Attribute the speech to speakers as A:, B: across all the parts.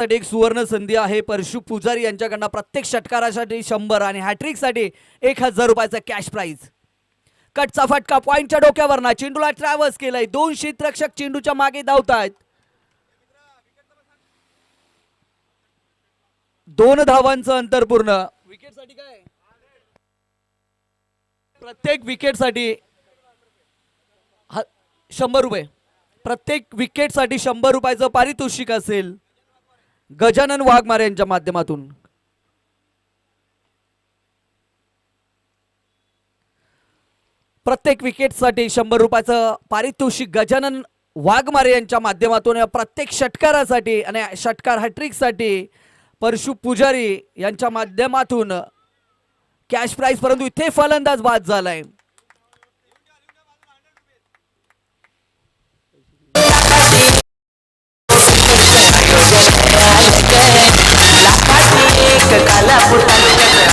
A: एक सुवर्ण संधी आहे परशु पुजारी यांच्याकडनं प्रत्येक षटकारासाठी 100 आणि हॅट्रिक साठी 1000 रुपयाचा कॅश प्राइज. कटचा फटका पॉइंटच्या डोक्यावरना चेंडूला ट्रॅव्हर्स केलंय. 2 क्षेत्ररक्षक चेंडूच्या मागे धावतायत. 2 धावांचं अंतर पूर्ण. विकेटसाठी काय प्रत्येक विकेटसाठी 100 रुपये. प्रत्येक विकेटसाठी 100 रुपयाचं पारितोषिक असेल गजानन वाघमारे यांच्या माध्यमातून. प्रत्येक विकेटसाठी 100 रुपयाचं पारितोषिक गजानन वाघमारे यांच्या माध्यमातून. प्रत्येक षटकारासाठी आणि षटकार हॅट्रिकसाठी परशु पुजारी यांच्या माध्यमातून कॅश प्राइज. परंतु इथे फलंदाज बाद झालाय.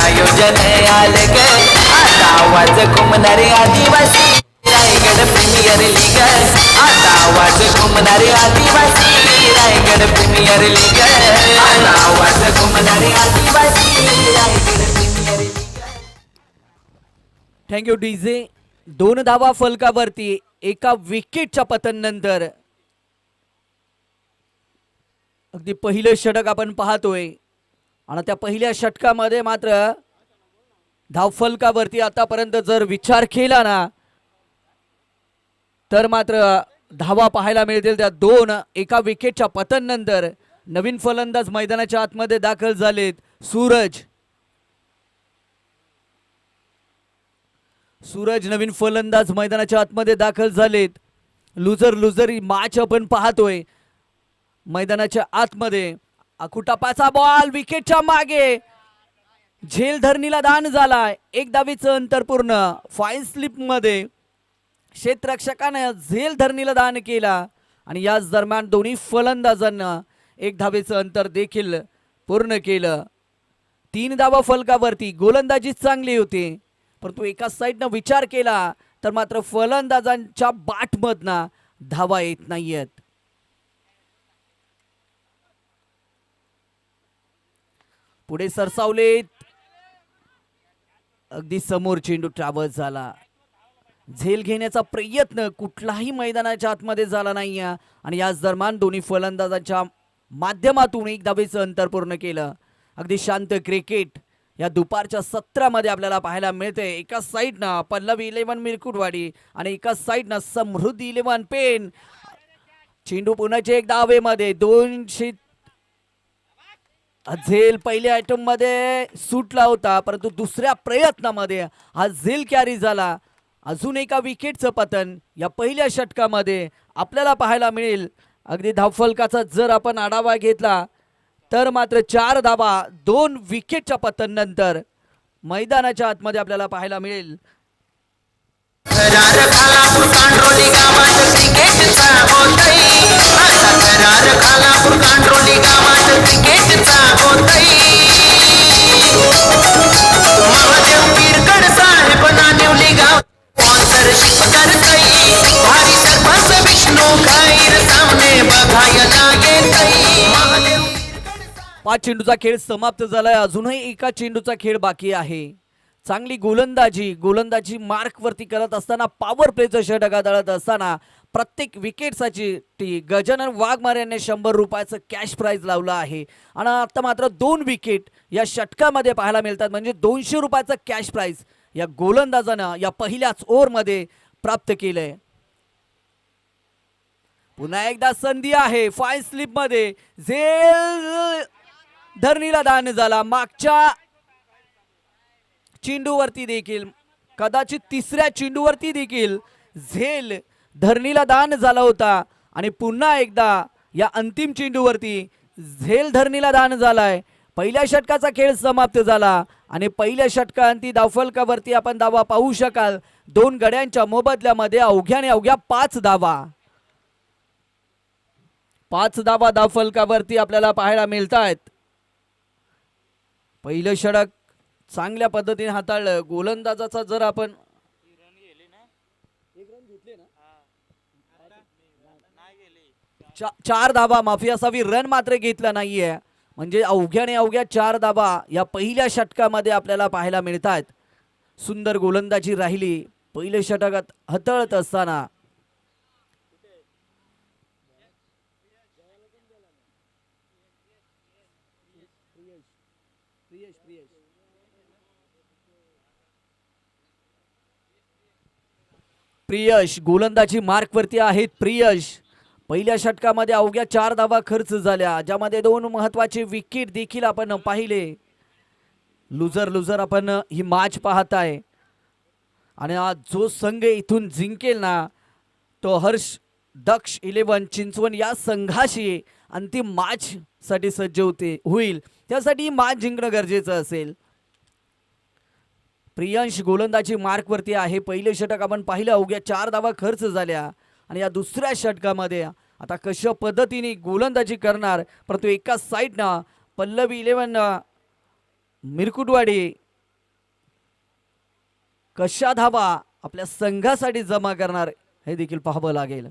B: आयोजन आले ग आता आवाज घुमणारे आदिवासी रायगड प्रीमियर लीग. आता आवाज घुमणारे आदिवासी रायगड प्रीमियर लीग. आता आवाज घुमणारे आदिवासी Raigad premier league.
A: Thank you DJ. 2 धावा फलकावरती एका विकेटच्या पतन नंतर. अगदी पहिलं षटक आपण पाहतोय आणि त्या पहिल्या षटकामध्ये मात्र धावफलकावरती आतापर्यंत जर विचार केला ना तर मात्र धावा पाहायला मिळतील त्या 2 एका विकेटच्या पतन नंतर. नवीन फलंदाज मैदानाच्या आतमध्ये दाखल झालेत. सूरज नवीन फलंदाज मैदानाच्या आतमध्ये दाखल झालेत. लुजर ही मॅच आपण पाहतोय मैदानाच्या आतमध्ये. आकुटापाचा बॉल विकेटच्या मागे. झेल धरणीला दान झालाय. 1 धावेचं अंतर पूर्ण. फाईन स्लिप मध्ये क्षेत्ररक्षकाने झेल धरणीला दान केला आणि याच दरम्यान दोन्ही फलंदाजांना 1 धावेचं अंतर देखील पूर्ण केलं. 3 धावा फलकावरती. गोलंदाजी चांगली होती परंतु एका साईडनं विचार केला तर मात्र फलंदाजांच्या बाटमधनं धावा येत नाहीयेत. पुढे सरसावलेत. अगदी समोर चेंडू ट्रॅव्हर्स झाला. झेल घेण्याचा प्रयत्न कुठलाही मैदानाच्या आतमध्ये झाला नाही आणि याच दरम्यान दोन्ही फलंदाजांच्या माध्यमातून 1 धावेचं अंतर पूर्ण केलं. अगदी शांत क्रिकेट या दुपारच्या सत्रामध्ये आपल्याला पाहायला मिळते. एका साईडनं पल्लवी 11 मिरकुटवाडी आणि एका साईडनं समृद्धी 11 पेन. चेंडू पुण्याचे 1 धावेमध्ये 200. झेल पहिल्या आयटम मध्ये सुटला होता परंतु दुसऱ्या प्रयत्नामध्ये हा झेल कॅरी झाला. अजून एका विकेटचं पतन या पहिल्या षटकामध्ये आपल्याला पाहायला मिळेल. अगदी धावफलकाचा जर आपण आढावा घेतला तर मात्र 4 धावा 2 विकेटच्या पतन नंतर मैदानाच्या आतमध्ये आपल्याला पाहायला मिळेल.
B: करार खालापूर कांड्रोली गावात क्रिकेटचा होतय. आता करार खालापूर कांड्रोली गावात क्रिकेटचा होतय. महादेव पीरगड साहेब नानिवली गाव स्पॉन्सरशिप करतय. भारी सरपंच विष्णू खैर सामने बघायला येतय. महादेव
A: 5 चेंडूचा खेळ समाप्त झालाय. अजूनही एका चेंडूचा खेळ बाकी आहे. चांगली गोलंदाजी मार्क वरती करत असताना पॉवर प्लेचं षटक आदळत असताना प्रत्येक विकेटसाठी गजानन वाघमारे यांनी 100 रुपयाचं कॅश प्राइज लावलं आहे आणि आता मात्र 2 विकेट या षटकामध्ये पाहायला मिळतात. म्हणजे 200 रुपयाचं कॅश प्राइज या गोलंदाजानं या पहिल्याच ओव्हरमध्ये प्राप्त केलंय. पुन्हा एकदा संधी आहे. फाईन स्लिप मध्ये झेल धरणीला दान झाला. मागच्या चेंडूवरती देखील कदाचित 3ऱ्या चेंडूवरती देखील झेल धरणीला दान झाला होता आणि पुन्हा एकदा या अंतिम चेंडूवरती झेल धरणीला दान झालाय. पहिल्या षटकाचा खेळ समाप्त झाला आणि पहिल्या षटकांती धावफलकावरती आपण धावा पाहू शकाल. 2 गड्यांच्या मोबदल्यामध्ये अवघ्या 5 धावा. 5 धावा धावफलकावरती आपल्याला पाहायला मिळतात. पहिलं षटक चांगल्या पद्धतीने हाताळलं. गोलंदाजाचा जर आपण चार धाबा माफी असावी, रन मात्र घेतला नाहीये. म्हणजे अवघ्याने अवघ्या 4 धाबा या पहिल्या षटकामध्ये आपल्याला पाहायला मिळतात. सुंदर गोलंदाजी राहिली पहिले षटकात हाताळत असताना. प्रियश गोलंदाजी मार्क वरती आहेत. प्रियश पहिल्या षटकामध्ये अवघ्या 4 धावा खर्च झाल्या, ज्यामध्ये 2 महत्वाचे विकेट देखील आपण पाहिले. लुजर लुजर आपण ही मॅच पाहताय आणि आज जो संघ इथून जिंकेल ना तो हर्ष दक्ष 11 चिंचवण या संघाशी अंतिम मॅच साठी सज्ज होईल. त्यासाठी ही मॅच जिंकणं गरजेचं असेल. प्रियांश गोलंदाजी मार्क वरती आहे. पहिले षटक आपण पाहिलं अवघ्या 4 धावा खर्च झाल्या आणि या दुसऱ्या षटकामध्ये आता कशा पद्धतीने गोलंदाजी करणार, परंतु एका साईडनं पल्लवी 11 मिरकुटवाडी कशा धावा आपल्या संघासाठी जमा करणार हे देखील पाहावं लागेल.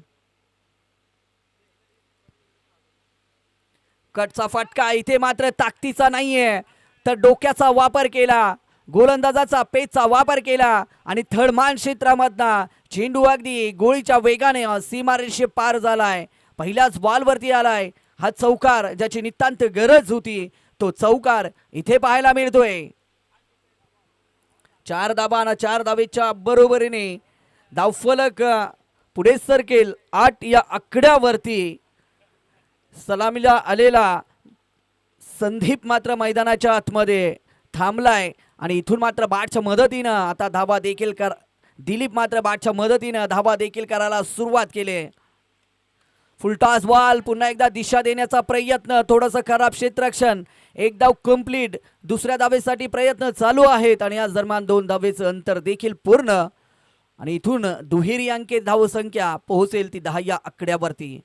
A: कटचा फटका इथे मात्र ताकदीचा नाहीये तर डोक्याचा वापर केला, गोलंदाजाचा पेचचा वापर केला आणि थर्डमान क्षेत्रामधना चेंडू अगदी गोळीच्या वेगाने सीमारेषे पार झालाय. पहिल्याच बॉलवरती आलाय. हा चौकार ज्याची नितांत गरज होती तो चौकार इथे पाहायला मिळतोय. 4 धाबा आणि 4 धावेच्या बरोबरीने धावफलक पुढे सरकेल 8 या आकड्यावरती. सलामीला आलेला संदीप मात्र मैदानाच्या आतमध्ये थांबलाय आणि इथून मात्र बॅटच्या मदतीनं आता धाबा देखील दिलीप मात्र बॅटच्या मदतीनं धाबा देखील करायला सुरुवात केली. फुलटॉस बॉल पुन्हा एकदा दिशा देण्याचा प्रयत्न, थोडंसं खराब क्षेत्ररक्षण. एक धाव कंप्लीट. दुसऱ्या धावेसाठी प्रयत्न चालू आहेत आणि या दरम्यान 2 धावेचं अंतर देखील पूर्ण आणि इथून दुहेरी अंकी धावसंख्या पोहोचेल ती 10 या आकड्यावरती.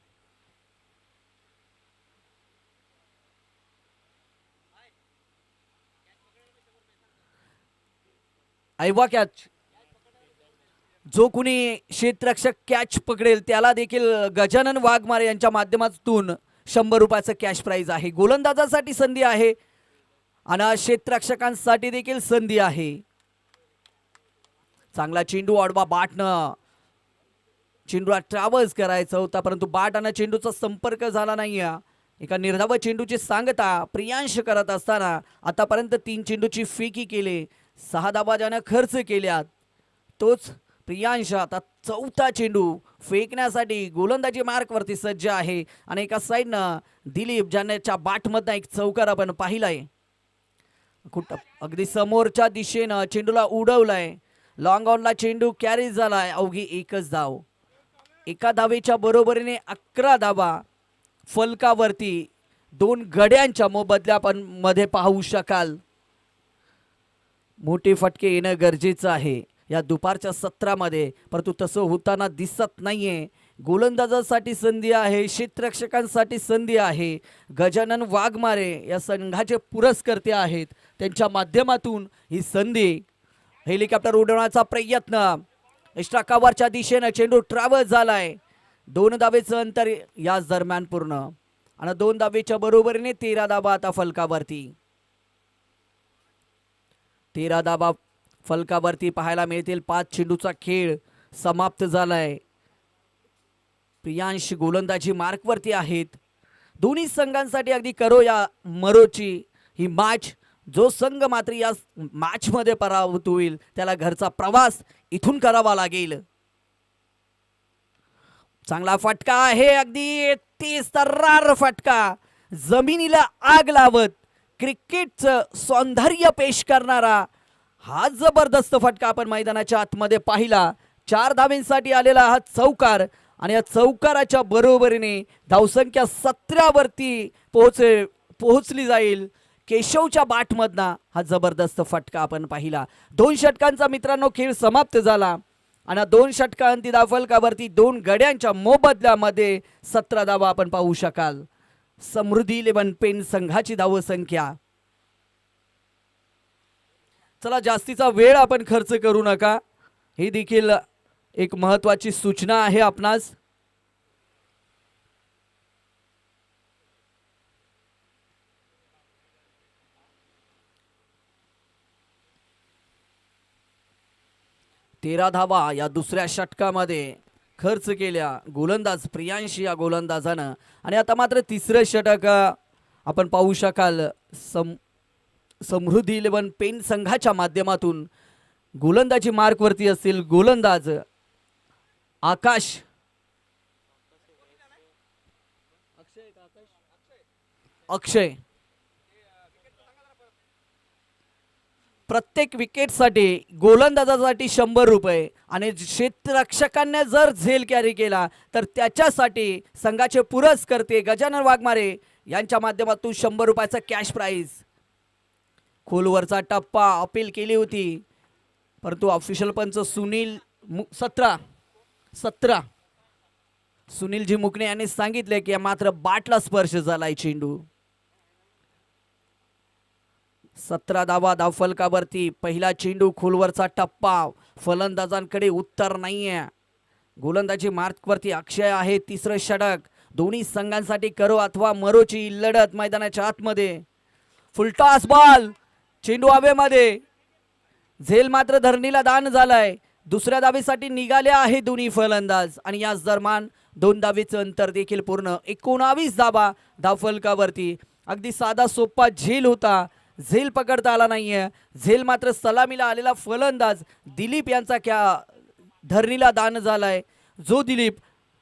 A: ऐवा कॅच. जो कुणी क्षेत्ररक्षक कॅच पकडेल त्याला देखील गजानन वाघमारे यांच्या माध्यमातून 100 रुपयाचं कॅश प्राइज आहे. गोलंदाजासाठी संधी आहे आणि क्षेत्ररक्षकांसाठी देखील संधी आहे. चांगला चेंडू आडवा बाटनं चेंडूला ट्रॅव्हल्स करायचा होता परंतु बाट आणि चेंडूचा संपर्क झाला नाही. एका निर्धाव चेंडूची सांगता प्रियांश करत असताना आतापर्यंत 3 चेंडूची फेकी केली, 6 धावा ज्यानं खर्च केल्यात. तोच प्रियांश आता 4था चेंडू फेकण्यासाठी गोलंदाजी मार्क वरती सज्ज आहे आणि एका साईडनं दिलीप ज्याच्या बाटमधनं एक चौकार आपण पाहिलाय. अगदी समोरच्या दिशेनं चेंडूला उडवलाय. लॉंग ऑनला चेंडू कॅरी झालाय. अवघी एकच धाव. एका धावेच्या बरोबरीने 11 धावा फलकावरती 2 गड्यांच्या मोबदल्या आपण मध्ये पाहू शकाल. मोठे फटके येणं गरजेचं आहे या दुपारच्या सत्रामध्ये, परंतु तसं होताना दिसत नाहीये. गोलंदाजासाठी संधी आहे, क्षेत्ररक्षकांसाठी संधी आहे. गजानन वाघमारे या संघाचे पुरस्कर्ते आहेत, त्यांच्या माध्यमातून ही संधी. हेलिकॉप्टर उडवण्याचा प्रयत्न, एक्स्ट्रा कव्हरच्या दिशेनं चेंडू ट्रॅव्हल झालाय. 2 धावेचं अंतर याच दरम्यान पूर्ण आणि 2 धावेच्या बरोबरीने 13 धावा आता फलकावरती. 13 धावा फलकावरती पाहायला मिळतील. 5 चेंडूचा खेळ समाप्त झालाय. प्रियांश गोलंदाजी मार्कवरती आहेत. दोन्ही संघांसाठी अगदी करो या मरोची ही मॅच. जो संघ मात्र या मॅच मध्ये पराभूत होईल त्याला घरचा प्रवास इथून करावा लागेल. चांगला फटका आहे, अगदी तेज तर्रार फटका, जमिनीला आग लावत क्रिकेटचं सौंदर्य पेश करणारा हा जबरदस्त फटका आपण मैदानाच्या आतमध्ये पाहिला. 4 धावेंसाठी आलेला हा चौकार आणि या चौकाराच्या बरोबरीने धावसंख्या 17 वरती पोहोचली जाईल. केशवच्या बाटमधना हा जबरदस्त फटका आपण पाहिला. 2 षटकांचा मित्रांनो खेळ समाप्त झाला आणि 2 षटकांती धावफलकावरती 2 गड्यांच्या मोबदल्यामध्ये 17 धावा आपण पाहू शकाल. समृद्धी 11 पेन संघाची धावसंख्या. चला जास्तीचा वेळ आपण खर्च करू नका, ही देखील एक महत्वाची सूचना आहे आपणास. 13 धावा या दुसऱ्या षटकामध्ये खर्च केल्या गोलंदाज प्रियांश या गोलंदाजानं. आणि आता मात्र तिसरं षटक आपण पाहू शकाल समृद्धी 11 पेन संघाच्या माध्यमातून गोलंदाजी मार्कवरती असतील गोलंदाज आकाश अक्षय. प्रत्येक विकेटसाठी गोलंदाजासाठी 100 रुपये आणि क्षेत्ररक्षकांनी जर झेल कॅरी केला तर त्याच्यासाठी संघाचे पुरस्कर्ते गजानन वाघमारे यांच्या माध्यमातून 100 रुपयाचा कॅश प्राइज. खोलवरचा टप्पा अपील केली होती परंतु ऑफिशियल पंच सुनील 17 सुनीलजी मुकणे यांनी सांगितले की मात्र बाटला स्पर्श झालाय चेंडू. 17 धावा धावफलकावरती. पहिला चेंडू खोलवरचा टप्पा फलंदाजांकडे उत्तर नाहीये. गोलंदाजी मार्कवरती अक्षय आहे. तिसरं षटक दोन्ही संघांसाठी करो अथवा मरोची लढत मैदानाच्या आतमध्ये. फुलटॉस बॉल चेंडू हवेमध्ये. झेल मात्र धरणीला दान झालाय. दुसऱ्या धावेसाठी निघाले आहे दोन्ही फलंदाज आणि याच दरम्यान 2 धावेचं अंतर देखील पूर्ण. 19 धावा धावफलकावरती. अगदी साधा सोपा झेल होता. झेल पकडता आला नाहीये. झेल मात्र सलामीला आलेला फलंदाज दिलीप यांचा धरणीला दान झालाय. जो दिलीप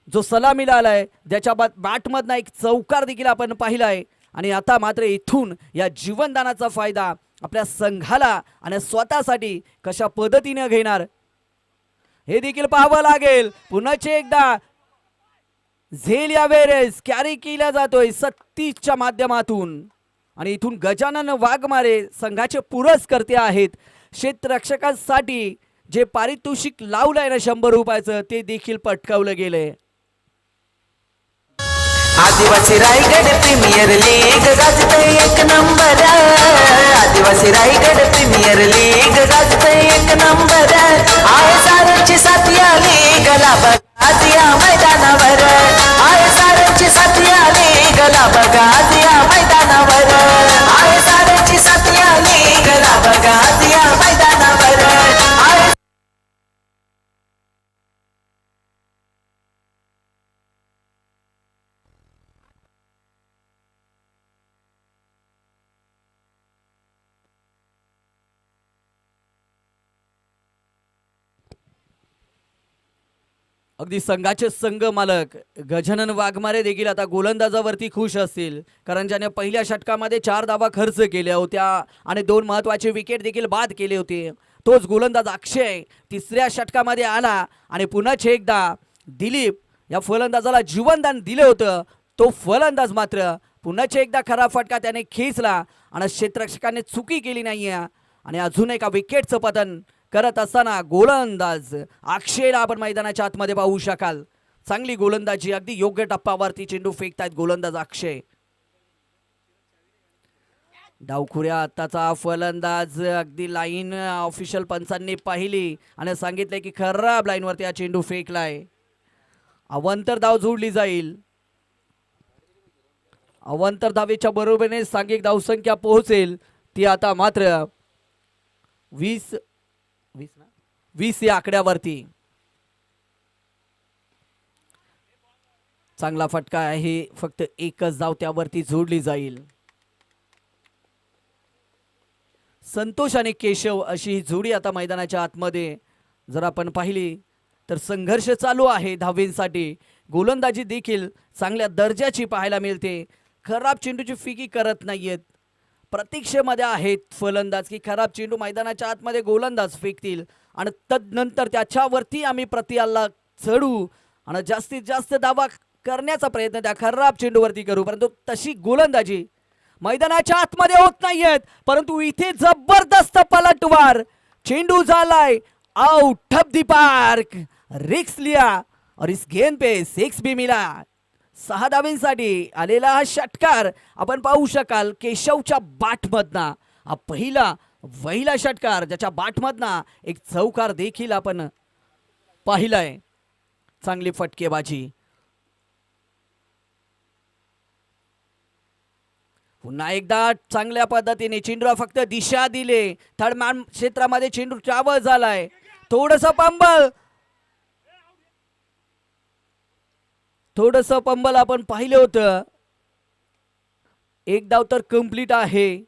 A: जो सलामीला आलाय ज्याच्या बॅटमधनं एक चौकार देखील आपण पाहिलाय. आणि आता मात्र इथून या जीवनदानाचा फायदा आपल्या संघाला आणि स्वतःसाठी कशा पद्धतीने घेणार हे देखील पाहावं लागेल. पुन्हा एकदा झेल या वेळेस कॅरी केला जातोय 37च्या माध्यमातून आणि इथून गजानन वाघमारे संघाचे पुरस्कर्ते आहेत. क्षेत्ररक्षकांसाठी जे पारितोषिक लावलंय ना 100 रुपयाचं ते देखील पटकावलं गेलंय.
B: आदिवासी रायगड प्रीमियर लीग गाजते 1 नंबर. आदिवासी रायगड प्रीमियर लीग गाजते 1 नंबर. आहे साऱ्यांची साथी आली गला बघा आज या मैदानावर. आहे साऱ्यांची साथी आली गला बघा आज या मैदानावर. आहे साऱ्यांची साथी आली गला बघा आज या मैदानावर. आहे
A: अगदी संघाचे संघ मालक गजानन वाघमारे देखील आता गोलंदाजावरती खुश असतील कारण ज्याने पहिल्या षटकामध्ये 4 धावा खर्च केल्या होत्या आणि 2 महत्त्वाचे विकेट देखील बाद केले होते. तोच गोलंदाज अक्षय तिसऱ्या षटकामध्ये आला आणि पुन्हा एकदा दिलीप या फलंदाजाला जीवनदान दिले होतं. तो फलंदाज मात्र पुन्हा एकदा खरा फटका त्याने खेचला आणि क्षेत्ररक्षकाने चुकी केली नाहीये आणि अजून एका विकेटचं पतन करत असताना गोलंदाज अक्षयला आपण मैदानाच्या आतमध्ये पाहू शकाल. चांगली गोलंदाजी अगदी योग्य टप्प्यावरती चेंडू फेकतायत गोलंदाज अक्षय. डावखुऱ्या आताचा फलंदाज अगदी लाईन ऑफिशियल पंचांनी पाहिली आणि सांगितले की खराब लाईनवरती हा चेंडू फेकलाय. अवंतर धाव जोडली जाईल. अवंतर धावेच्या बरोबरीने सांघिक धावसंख्या पोहोचेल ती आता मात्र 20 या आकड्यावरती. चांगला फटका आहे. फक्त एकच धाव त्यावरती जोडली जाईल. संतोष आणि केशव अशी ही जोडी आता मैदानाच्या आतमध्ये जर आपण पाहिली तर संघर्ष चालू आहे धावेंसाठी. गोलंदाजी देखील चांगल्या दर्जाची पाहायला मिळते. खराब चेंडूची फिकी करत नाहीयेत. प्रतीक्षेमध्ये आहेत फलंदाज की खराब चेंडू मैदानाच्या आतमध्ये गोलंदाज फेकतील आणि तदनंतर त्याच्यावरती आम्ही प्रतिहल्ला चढू आणि जास्तीत जास्त धावा करण्याचा प्रयत्न त्या खराब चेंडूवरती करू. परंतु तशी गोलंदाजी मैदानाच्या आतमध्ये होत नाहीयेत. परंतु इथे जबरदस्त पलटवार. चेंडू झालाय आउट ऑफ द पार्क. रिक्स लिया और इस गेंद पे 6 भी मिला. 6 धावेंसाठी आलेला हा षटकार आपण पाहू शकाल केशवच्या बाटमधना. हा पहिला षटकार ज्याच्या बाटमधना एक चौकार देखील आपण पाहिलाय. चांगली फटकेबाजी. पुन्हा एकदा चांगल्या पद्धतीने चेंडूला फक्त दिशा दिले. थर्ड मॅन क्षेत्रामध्ये चेंडू ट्रॅव्हल झालाय. थोडस पंबल आपण पाहिलं होतं. एक डाव तर कंप्लीट आहे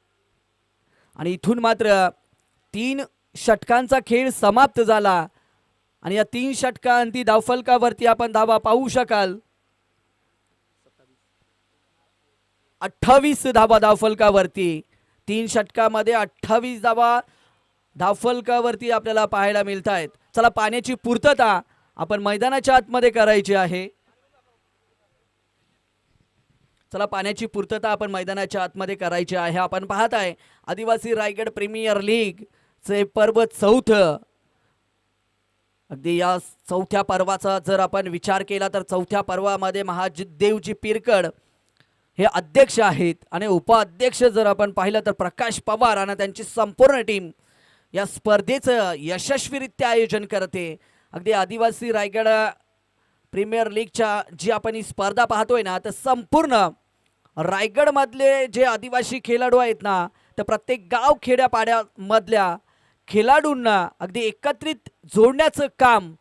A: आणि इथून मात्र 3 षटकांचा खेळ समाप्त झाला आणि या 3 षटकांती धावफलकावरती आपण धावा पाहू शकाल. 28 धावा धावफलकावरती. 3 षटकामध्ये 28 धावा धावफलकावरती आपल्याला पाहायला मिळत आहेत. चला, पाण्याची पूर्तता आपण मैदानाच्या आतमध्ये करायची आहे. आपण पाहत आहे आदिवासी रायगड प्रीमियर लीग चे पर्व 4. अगदी या 4थ्या पर्वाचा जर आपण विचार केला तर 4थ्या पर्वामध्ये महादेवजी पिरकड हे अध्यक्ष आहेत आणि उपाध्यक्ष जर आपण पाहिलं तर प्रकाश पवार आणि त्यांची संपूर्ण टीम या स्पर्धेचं यशस्वीरित्या आयोजन करते. अगदी आदिवासी रायगड प्रीमियर लीगच्या जी आपण ही स्पर्धा पाहतोय ना, तर संपूर्ण रायगडमधले जे आदिवासी खेळाडू आहेत ना, तर प्रत्येक गाव खेड्यापाड्यामधल्या खेळाडूंना अगदी एकत्रित जोडण्याचं काम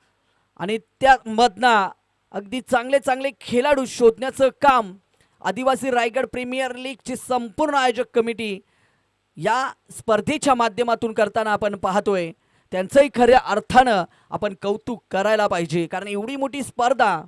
A: आणि त्यामधनं अगदी चांगले चांगले खेळाडू शोधण्याचं काम आदिवासी रायगड प्रीमियर लीगची संपूर्ण आयोजक कमिटी या स्पर्धेच्या माध्यमातून करताना आपण पाहतोय. त्यांचंही खऱ्या अर्थानं आपण कौतुक करायला पाहिजे, कारण एवढी मोठी स्पर्धा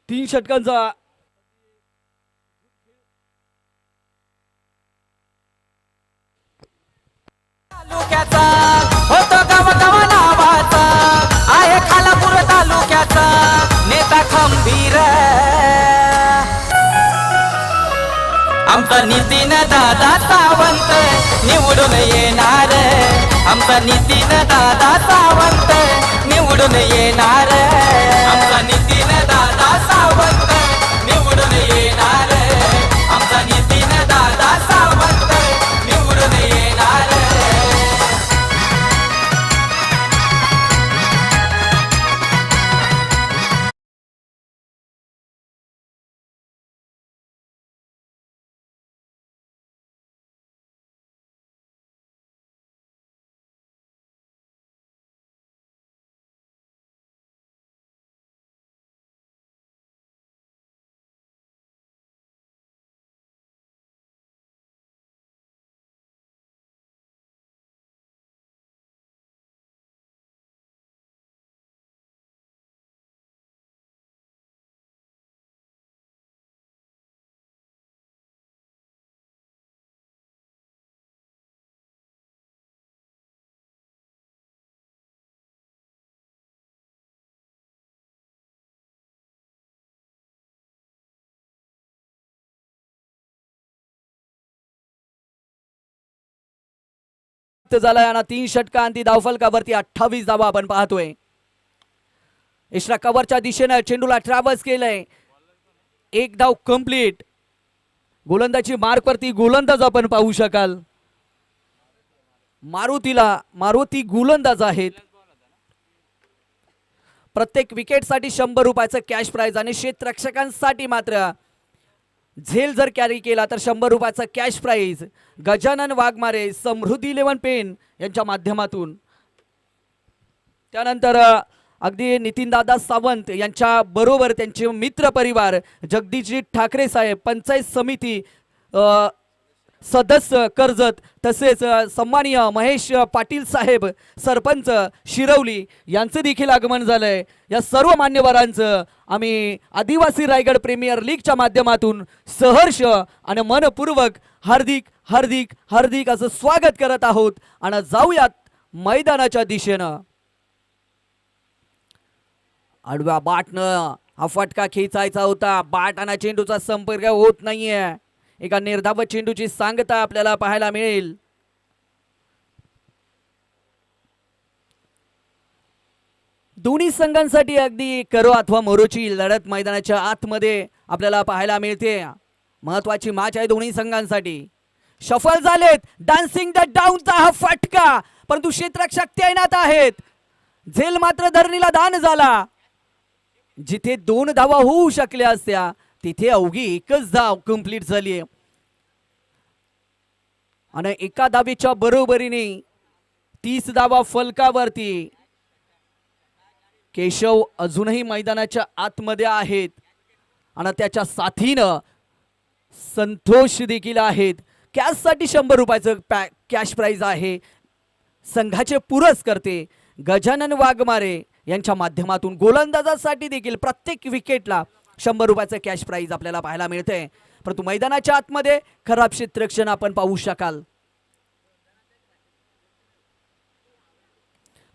A: तीन षटकांचा
B: तालुक्याचा होतो गाव नावाचा आहे खालापूर तालुक्याचा नेता खंबीर आमचा नितीन दादा सावंत निवडून येणार. आमचा नितीन दादा सावंत निवडून येणार. आमचा नितीन दादा सावंत निवडून येणार. आमचा नितीन दादा सावंत निवडून येणार.
A: झालाय आणि 3 षटकांती धावफलकावरती 28 धावा आपण पाहतोय. इशरा कव्हरच्या दिशेने चेंडूला ट्रॅव्हल्स केलंय. 1 धाव कंप्लीट. गोलंदाजी मार्कवरती गोलंदाज आपण पाहू शकाल. मारुती गोलंदाज आहेत. प्रत्येक विकेटसाठी 100 रुपयाचं कॅश प्राइज आणि क्षेत्ररक्षकांसाठी मात्र झेल जर कॅरी केला तर 100 रुपयाचा कॅश प्राइज गजानन वाघमारे समृद्धी 11 पेन यांच्या माध्यमातून. त्यानंतर अगदी नितीनदादा सावंत यांच्या बरोबर त्यांचे मित्र परिवार जगदीशजी ठाकरे साहेब पंचायत समिती सदस्य कर्जत तसेच सन्माननीय महेश पाटील साहेब सरपंच शिरवली यांचं देखील आगमन झालंय। या सर्व मान्यवरांचं आम्ही आदिवासी रायगड प्रीमियर लीगच्या माध्यमातून सहर्ष आणि मनपूर्वक हार्दिक हार्दिक हार्दिक असं स्वागत करत आहोत आणि जाऊयात मैदानाच्या दिशेनं। आडव्या बाटनं हा फटका खेचायचा होता, बाट आणि चेंडूचा संपर्क होत नाहीये। एका निर्धाव चेंडूची सांगता आपल्याला पाहायला मिळेल। दोन्ही संघांसाठी अगदी करो अथवा मरोची लढत मैदानाच्या आतमध्ये आपल्याला पाहायला मिळते। महत्वाची मॅच आहे दोन्ही संघांसाठी। सफल झालेत डान्सिंग द डाऊनचा हा फटका, परंतु क्षेत्ररक्षक तैनात आहेत। झेल मात्र धरणीला दान झाला। जिथे 2 धावा होऊ शकल्या असत्या तिथे अवघी एकच धाव कंप्लीट झाली आणि एका धावेच्या बरोबरीने 30 धावा फलकावरती। केशव अजूनही मैदानाच्या आतमध्ये आहेत आणि त्याच्या साथीनं संतोष देखील आहेत। कॅश साठी 100 रुपयाचं कॅश प्राइज आहे। संघाचे पुरस्कर्ते गजानन वाघमारे यांच्या माध्यमातून गोलंदाजासाठी देखील प्रत्येक विकेटला 100 रुपयाचं कॅश प्राइज आपल्याला पाहायला मिळते। परंतु मैदानाच्या आतमध्ये खराब क्षेत्ररक्षण आपण पाहू शकाल।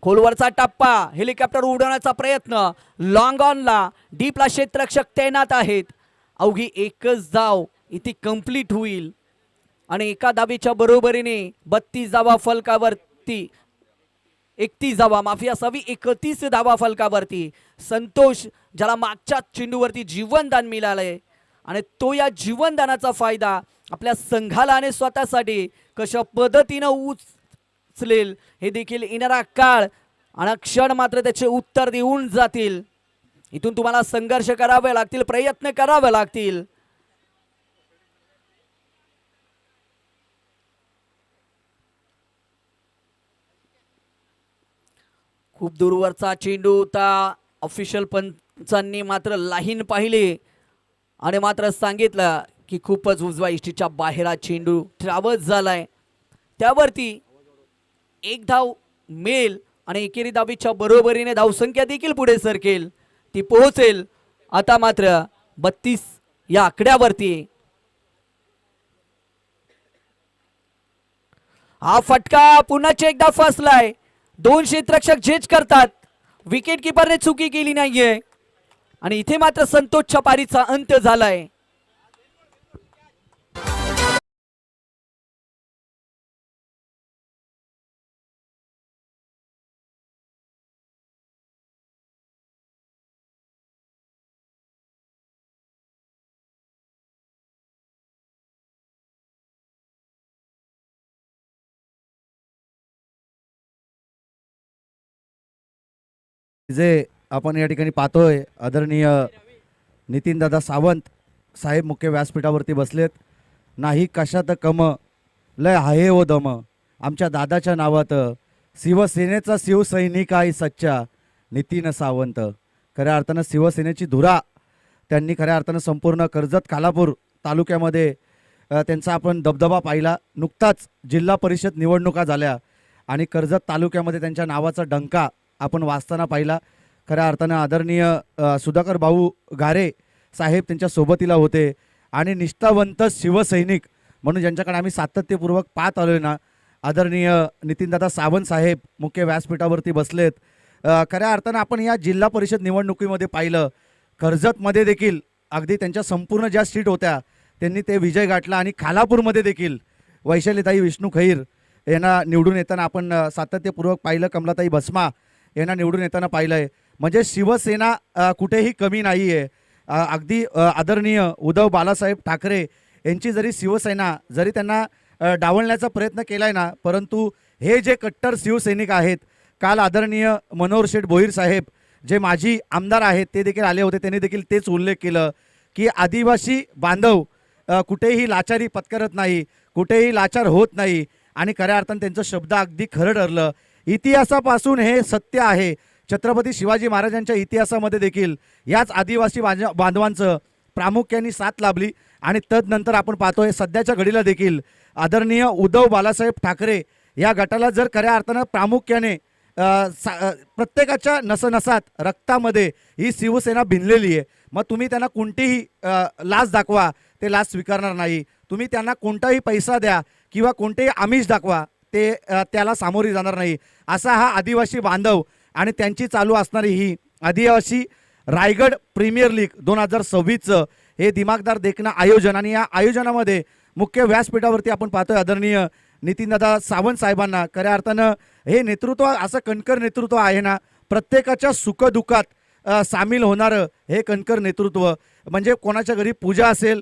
A: खोलवरचा टप्पा, हेलिकॉप्टर उडवण्याचा प्रयत्न, लॉंग ऑनला डीपला क्षेत्ररक्षक तैनात आहेत। अवघी एकच धाव इथे कंप्लीट होईल आणि एका धावेच्या बरोबरीने 32 धावा फलकावरती 31 धावा माफी असावी 31 धावा फलकावरती। संतोष ज्याला मागच्या चेंडूवरती जीवनदान मिळालंय आणि तो या जीवनदानाचा फायदा आपल्या संघाला आणि स्वतःसाठी कशा पद्धतीनं उचलेल हे देखील येणारा काळ आणि क्षण मात्र त्याचे उत्तर देऊन जातील। इथून तुम्हाला संघर्ष करावे लागतील, प्रयत्न करावे लागतील। खूप दूरवरचा चेंडू होता। ऑफिशियल पंचांनी मात्र लाईन पाहिली आणि मात्र सांगितलं की खूपच उजव्या इष्टीच्या बाहेर हा चेंडू ट्रॅव्हल्स झालाय। त्यावरती 1 धाव मिळेल आणि एकेरी धावेच्या बरोबरीने धावसंख्या देखील पुढे सरकेल, ती पोहोचेल आता मात्र 32 या आकड्यावरती। हा फटका पुन्हा एकदा फसलाय। 2 क्षेत्ररक्षक झेज करतात, विकेट किपरने चुकी केली नाहीये आणि इथे मात्र संतोषच्या पारीचा अंत झालाय।
C: जे आपण या ठिकाणी पाहतोय आदरणीय नितीनदादा सावंत साहेब मुख्य व्यासपीठावरती बसलेत। नाही कशात कम लय आहे ओ दम, आमच्या दादाच्या नावात शिवसेनेचा शिवसैनिक आहे सच्चा नितीन सावंत। खऱ्या अर्थानं शिवसेनेची धुरा त्यांनी खऱ्या अर्थानं संपूर्ण कर्जत खालापूर तालुक्यामध्ये त्यांचा आपण दबदबा पाहिला। नुकताच जिल्हा परिषद निवडणुका झाल्या आणि कर्जत तालुक्यामध्ये त्यांच्या नावाचा डंका आपण वाचताना पाहिला। खऱ्या अर्थानं आदरणीय सुधाकर भाऊ घारे साहेब त्यांच्या सोबतीला होते आणि निष्ठावंत शिवसैनिक म्हणून ज्यांच्याकडे आम्ही सातत्यपूर्वक पाहत आलोय ना, आदरणीय नितीनदादा सावंत साहेब मुख्य व्यासपीठावरती बसलेत। खऱ्या अर्थानं आपण या जिल्हा परिषद निवडणुकीमध्ये पाहिलं, कर्जतमध्ये देखील अगदी त्यांच्या संपूर्ण ज्या सीट होत्या त्यांनी ते विजय गाठला आणि खालापूरमध्ये देखील वैशालीताई विष्णू खैर यांना निवडून येताना आपण सातत्यपूर्वक पाहिलं, कमलाताई भस्मा यांना निवडून येताना पाहिलंय। म्हणजे शिवसेना कुठेही कमी नाही आहे। अगदी आदरणीय उद्धव बाळासाहेब ठाकरे यांची जरी शिवसेना जरी त्यांना डावलण्याचा प्रयत्न केलाय ना, परंतु हे जे कट्टर शिवसैनिक आहेत, काल आदरणीय मनोहर शेठ भोईर साहेब जे माजी आमदार आहेत ते देखील आले होते, त्यांनी देखील तेच उल्लेख केलं की आदिवासी बांधव कुठेही लाचारी पत्करत नाही, कुठेही लाचार होत नाही आणि खऱ्या अर्थानं त्यांचं शब्द अगदी खरं ठरलं। इतिहासापासून हे सत्य आहे। छत्रपती शिवाजी महाराजांच्या इतिहासामध्ये देखील याच आदिवासी बांधवांचं प्रामुख्याने साथ लाभली आणि तदनंतर आपण पाहतोय सध्याच्या घडीला देखील आदरणीय उद्धव बाळासाहेब ठाकरे या गटाला जर खऱ्या अर्थानं प्रामुख्याने प्रत्येकाच्या नसनसात रक्तामध्ये ही शिवसेना भिनलेली आहे. मग तुम्ही त्यांना कोणतीही लाच दाखवा, ते लाच स्वीकारणार नाही. तुम्ही त्यांना कोणताही पैसा द्या किंवा कोणतेही आमिष दाखवा, ते त्याला सामोरी जाणार नाही. असा हा आदिवासी बांधव आणि त्यांची चालू असणारी ही आदिवासी रायगड प्रीमियर लीग 2026चं हे दिमागदार देखणं आयोजन, आणि या आयोजनामध्ये मुख्य व्यासपीठावरती आपण पाहतोय आदरणीय नितीनदादा सावंत साहेबांना. खऱ्या अर्थानं हे नेतृत्व असं कणकर नेतृत्व आहे ना, प्रत्येकाच्या सुखदुःखात सामील होणारं हे कणकर नेतृत्व. म्हणजे कोणाच्या घरी पूजा असेल,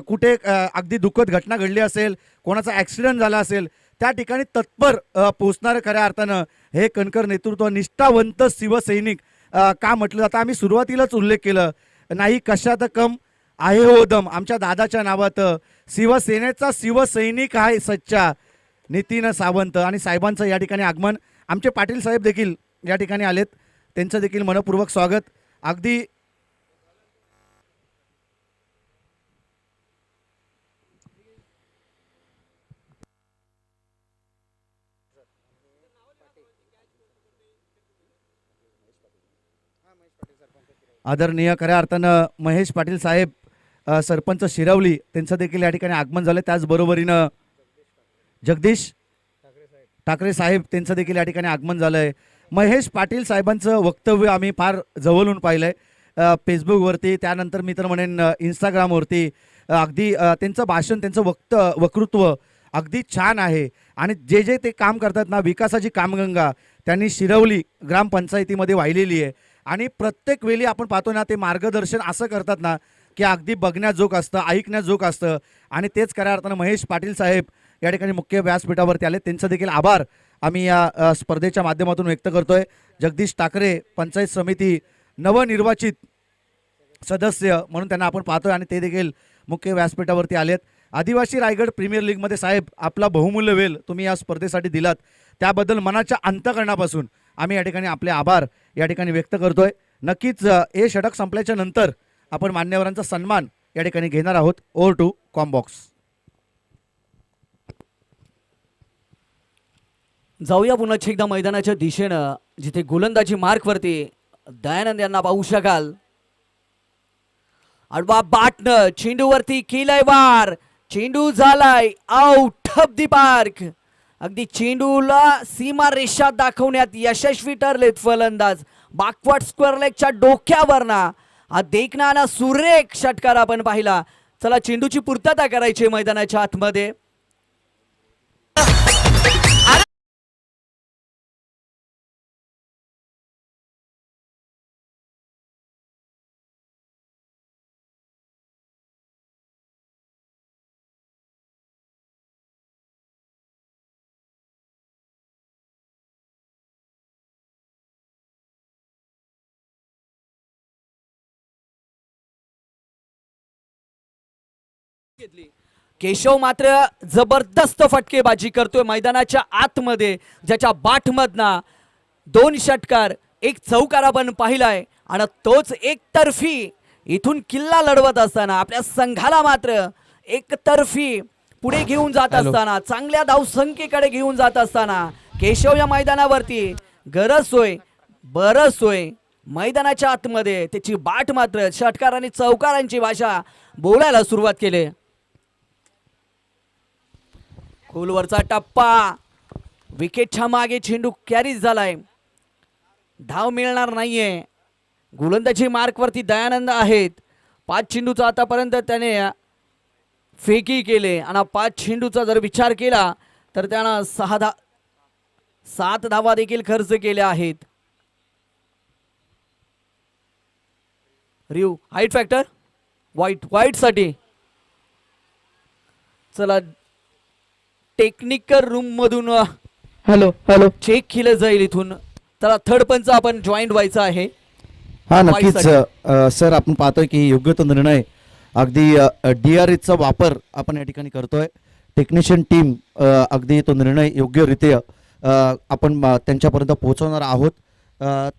C: कुठे अगदी दुःखद घटना घडली असेल, कोणाचा ॲक्सिडेंट झाला असेल, त्या ठिकाणी तत्पर पोचणारं खऱ्या अर्थानं हे कणकर नेतृत्व. निष्ठावंत शिवसैनिक का म्हटलं जातं, आम्ही सुरुवातीलाच उल्लेख केलं नाही कशात कम आहे हो दम. आमच्या दादाच्या नावात शिवसेनेचा शिवसैनिक आहे सच्चा नितीन सावंत, आणि साहेबांचं या ठिकाणी आगमन. आमचे पाटील साहेब देखील या ठिकाणी आलेत, त्यांचं देखील मनपूर्वक स्वागत. अगदी आदरणीय खऱ्या अर्थानं महेश पाटील साहेब सरपंच शिरवली, त्यांचं देखील या ठिकाणी आगमन झालं. त्याचबरोबरीनं जगदीश ठाकरे साहेब, त्यांचं देखील या ठिकाणी आगमन झालं आहे. महेश पाटील साहेबांचं वक्तव्य आम्ही फार जवळून पाहिलं आहे फेसबुकवरती, त्यानंतर मी तर म्हणेन इंस्टाग्रामवरती. अगदी त्यांचं भाषण, त्यांचं वक्तृत्व अगदी छान आहे. आणि जे जे ते काम करतात ना, विकासाची कामगंगा त्यांनी शिरवली ग्रामपंचायतीमध्ये वाहिलेली आहे. आणि प्रत्येक वेळी आपण पाहतो ना, ते मार्गदर्शन असं करतात ना की अगदी बघण्याजोग असतं, ऐकण्याजोग असतं. आणि तेच खऱ्या अर्थानं महेश पाटील साहेब या ठिकाणी मुख्य व्यासपीठावरती आले, त्यांचं देखील आभार आम्ही या स्पर्धेच्या माध्यमातून व्यक्त करतोय. जगदीश ठाकरे पंचायत समिती नवनिर्वाचित सदस्य म्हणून त्यांना आपण पाहतोय, आणि ते देखील मुख्य व्यासपीठावरती आलेत. आदिवासी रायगड प्रीमियर लीगमध्ये साहेब आपला बहुमूल्य वेळ तुम्ही या स्पर्धेसाठी दिलात, त्याबद्दल मनाच्या अंतःकरणापासून आम्ही या ठिकाणी आपले आभार या ठिकाणी व्यक्त करतोय. नक्कीच हे षटक संपल्याच्या नंतर आपण मान्यवरांचा सन्मान या ठिकाणी घेणार आहोत. Over to combox.
A: जाऊया पुन्हा एकदा मैदानाच्या दिशेनं, जिथे गोलंदाजी मार्कवरती दयानंद यांना पाहू शकाल. आडवा बाटनं चेंडूवरती केलाय वार, चेंडू झालाय आउट ऑफ दी पार्क. अगदी चेंडूला सीमा रेषा दाखवण्यात यशस्वी ठरलेत फलंदाज. बॅकवर्ड स्क्वेअर लेगच्या डोक्यावरना हा देखणा ना सुरेख षटकार आपण पाहिला. चला चेंडूची पूर्तता करायची मैदानाच्या आतमध्ये. केशव मात्र जबरदस्त फटकेबाजी करतोय मैदानाच्या आतमध्ये, ज्याच्या बाटमधना 2 षटकार 1 चौकार आपण पाहिलाय. आणि तोच एकतर्फी इथून किल्ला लढवत असताना, आपल्या संघाला मात्र एकतर्फी पुढे घेऊन जात असताना, चांगल्या धावसंख्येकडे घेऊन जात असताना केशव या मैदानावरती गरजतोय बरसतोय. मैदानाच्या आतमध्ये त्याची बाट मात्र षटकार आणि चौकारांची भाषा बोलायला सुरुवात केली. खोलवरचा टप्पा, विकेटच्या मागे चेंडू कॅरीज झालाय, धाव मिळणार नाहीये. गोलंदाजी मार्कवरती दयानंद आहेत. 5 चेंडूचा आतापर्यंत त्याने फेकी केले, आणि 5 चेंडूचा जर विचार केला तर त्यानं 7 धावा देखील खर्च केल्या आहेत. रिव हाईट फॅक्टर वाईट साठी. चला टेक्निकल रूम मधून हॅलो चेक केलं जाईल इथून. चला थर्ड पंच आपण जॉईंट व्हायचं आहे.
C: हा नक्कीच सर, आपण पाहतोय की योग्य तो निर्णय अगदी DRS चा वापर आपण या ठिकाणी करतोय. टेक्निशियन टीम अगदी तो निर्णय योग्यरित्या आपण त्यांच्यापर्यंत पोहोचवणार आहोत.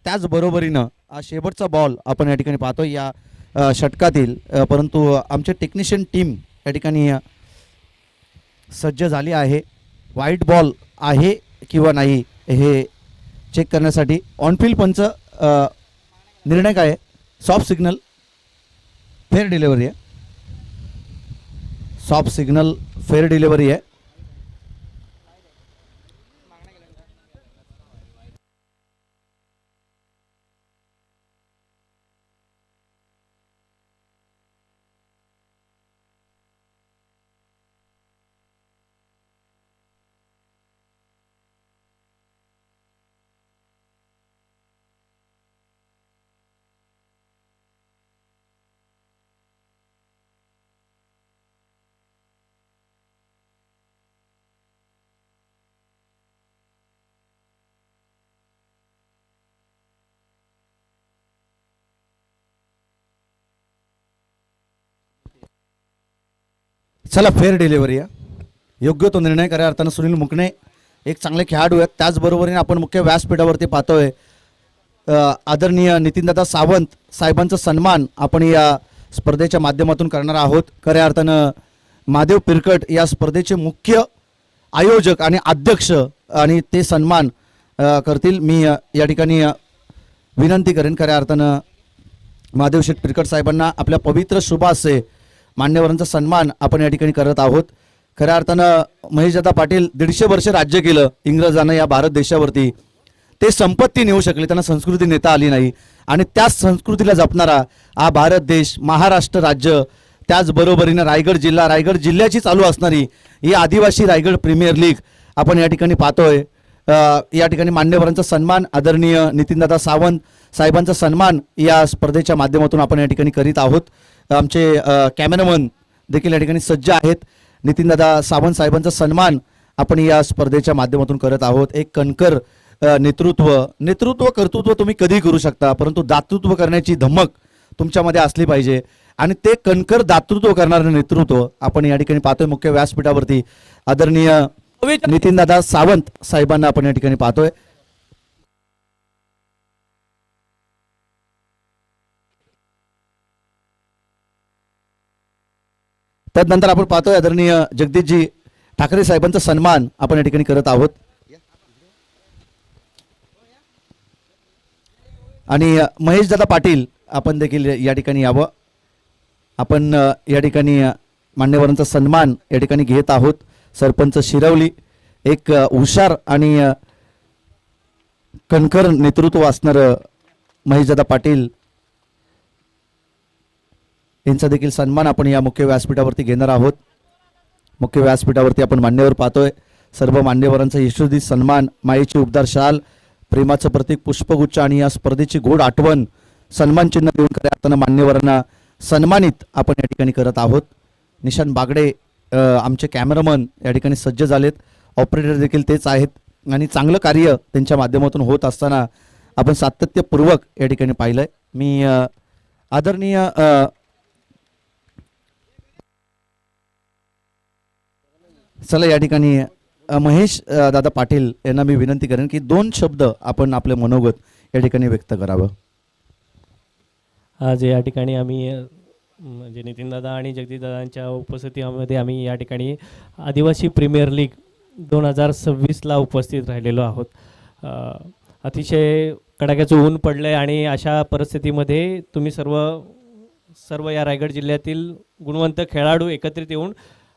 C: त्याचबरोबरीनं शेवटचा बॉल आपण या ठिकाणी पाहतोय. या षटकातील, परंतु आमचे टेक्निशियन टीम या ठिकाणी सज्ज झाली आहे. व्हाईट बॉल आहे किंवा नाही हे चेक करण्यासाठी ऑनफिल्ड पंच निर्णय काय आहे? सॉफ्ट सिग्नल, फेअर डिलिव्हरी आहे. सॉफ्ट सिग्नल, फेअर डिलिव्हरी आहे. चला, फेअर डिलिव्हरी आहे. योग्य तो निर्णय खऱ्या अर्थानं सुनील मुकणे एक चांगले खेळाडू आहेत. त्याचबरोबरीने आपण मुख्य व्यासपीठावरती पाहतोय आदरणीय नितीनदादा सावंत साहेबांचा सन्मान आपण या स्पर्धेच्या माध्यमातून करणार आहोत. खऱ्या अर्थानं महादेव पिरकट या स्पर्धेचे मुख्य आयोजक आणि अध्यक्ष आणि ते सन्मान करतील. मी या ठिकाणी विनंती करेन खऱ्या अर्थानं महादेव शेठ पिरकट साहेबांना आपल्या पवित्र शुभ हस्ते मान्यवरांचा सन्मान आपण या ठिकाणी करत आहोत. खऱ्या अर्थानं महेशदादा पाटील 150 वर्ष राज्य केलं इंग्रजांना या भारत देशावरती. ते संपत्ती नेऊ शकले, त्यांना संस्कृती नेता आली नाही आणि त्या संस्कृतीला जपणारा हा भारत देश, महाराष्ट्र राज्य, त्याचबरोबरीनं रायगड जिल्हा, रायगड जिल्ह्याची चालू असणारी ही आदिवासी रायगड प्रीमियर लीग आपण या ठिकाणी पाहतोय. या ठिकाणी मान्यवरांचा सन्मान आदरणीय नितीनदादा सावंत साहेबांचा सन्मान या स्पर्धेच्या माध्यमातून आपण या ठिकाणी करीत आहोत. आमचे कॅमेरामन देखील या ठिकाणी सज्ज आहेत. नितीनदादा सावंत साहेबांचा सन्मान आपण या स्पर्धेच्या माध्यमातून करत आहोत. एक कणकर नेतृत्व कर्तृत्व तुम्ही कधी करू शकता, परंतु दातृत्व करण्याची धमक तुमच्यामध्ये असली पाहिजे आणि ते कणकर दातृत्व करणारं नेतृत्व आपण या ठिकाणी पाहतोय. मुख्य व्यासपीठावरती आदरणीय नितीनदादा सावंत साहेबांना आपण या ठिकाणी पाहतोय. त्यानंतर आपण पाहतोय आदरणीय जगदीशजी ठाकरे साहेबांचा सन्मान आपण या ठिकाणी करत आहोत. आणि महेशदादा पाटील आपण देखील या ठिकाणी यावं. आपण या ठिकाणी मान्यवरांचा सन्मान या ठिकाणी घेत आहोत. सरपंच शिरवली एक हुशार आणि कणखर नेतृत्व असणार महेशदादा पाटील यांचा देखील सन्मान आपण या मुख्य व्यासपीठावरती घेणार आहोत. मुख्य व्यासपीठावरती आपण मान्यवर पाहतोय. सर्व मान्यवरांचा यशस्वी सन्मान, मायेची उबदार शाल, प्रेमाचं प्रतीक पुष्पगुच्छ आणि या स्पर्धेची गोड आठवण सन्मान चिन्ह देऊन खऱ्या अर्थानं मान्यवरांना सन्मानित आपण या ठिकाणी करत आहोत. निशांत बागडे आमचे कॅमेरामन या ठिकाणी सज्ज झालेत. ऑपरेटर देखील तेच आहेत आणि चांगलं कार्य त्यांच्या माध्यमातून होत असताना आपण सातत्यपूर्वक या ठिकाणी पाहिलंय. मी आदरणीय चला या ठिकाणी महेश दादा पाटील यांना मी विनंती करेन की 2 शब्द आपण आपले मनोगत या ठिकाणी व्यक्त करावं.
D: आज या ठिकाणी आम्ही म्हणजे नितीनदादा आणि जगदीशदादांच्या उपस्थितीमध्ये आम्ही या ठिकाणी आदिवासी प्रीमियर लीग 2026ला उपस्थित राहिलेलो आहोत. अतिशय कडाक्याचं ऊन पडलं आहे आणि अशा परिस्थितीमध्ये तुम्ही सर्व या रायगड जिल्ह्यातील गुणवंत खेळाडू एकत्रित येऊन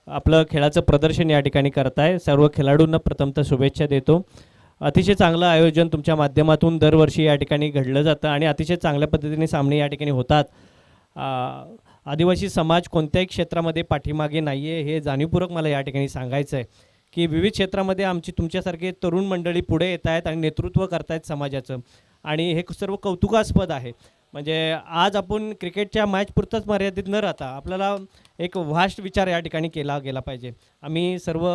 D: आपलं खेळाचं प्रदर्शन या ठिकाणी करताय. सर्व खेळाडूंना प्रथमतः शुभेच्छा देतो. अतिशय चांगलं आयोजन तुमच्या माध्यमातून दरवर्षी या ठिकाणी घडलं जातं आणि अतिशय चांगल्या पद्धतीने सामने या ठिकाणी होतात. आदिवासी समाज कोणत्याही क्षेत्रामध्ये पाठीमागे नाही आहे हे जाणीवपूर्वक मला या ठिकाणी सांगायचं आहे की विविध क्षेत्रामध्ये आमची तुमच्यासारखे तरुण मंडळी पुढे येत आहेत आणि नेतृत्व करतायत समाजाचं आणि हे सर्व कौतुकास्पद आहे. म्हणजे आज आपण क्रिकेटच्या मॅचपुरतंच मर्यादित न राहता आपल्याला एक वास्ट विचार या ठिकाणी केला गेला पाहिजे. आम्ही सर्व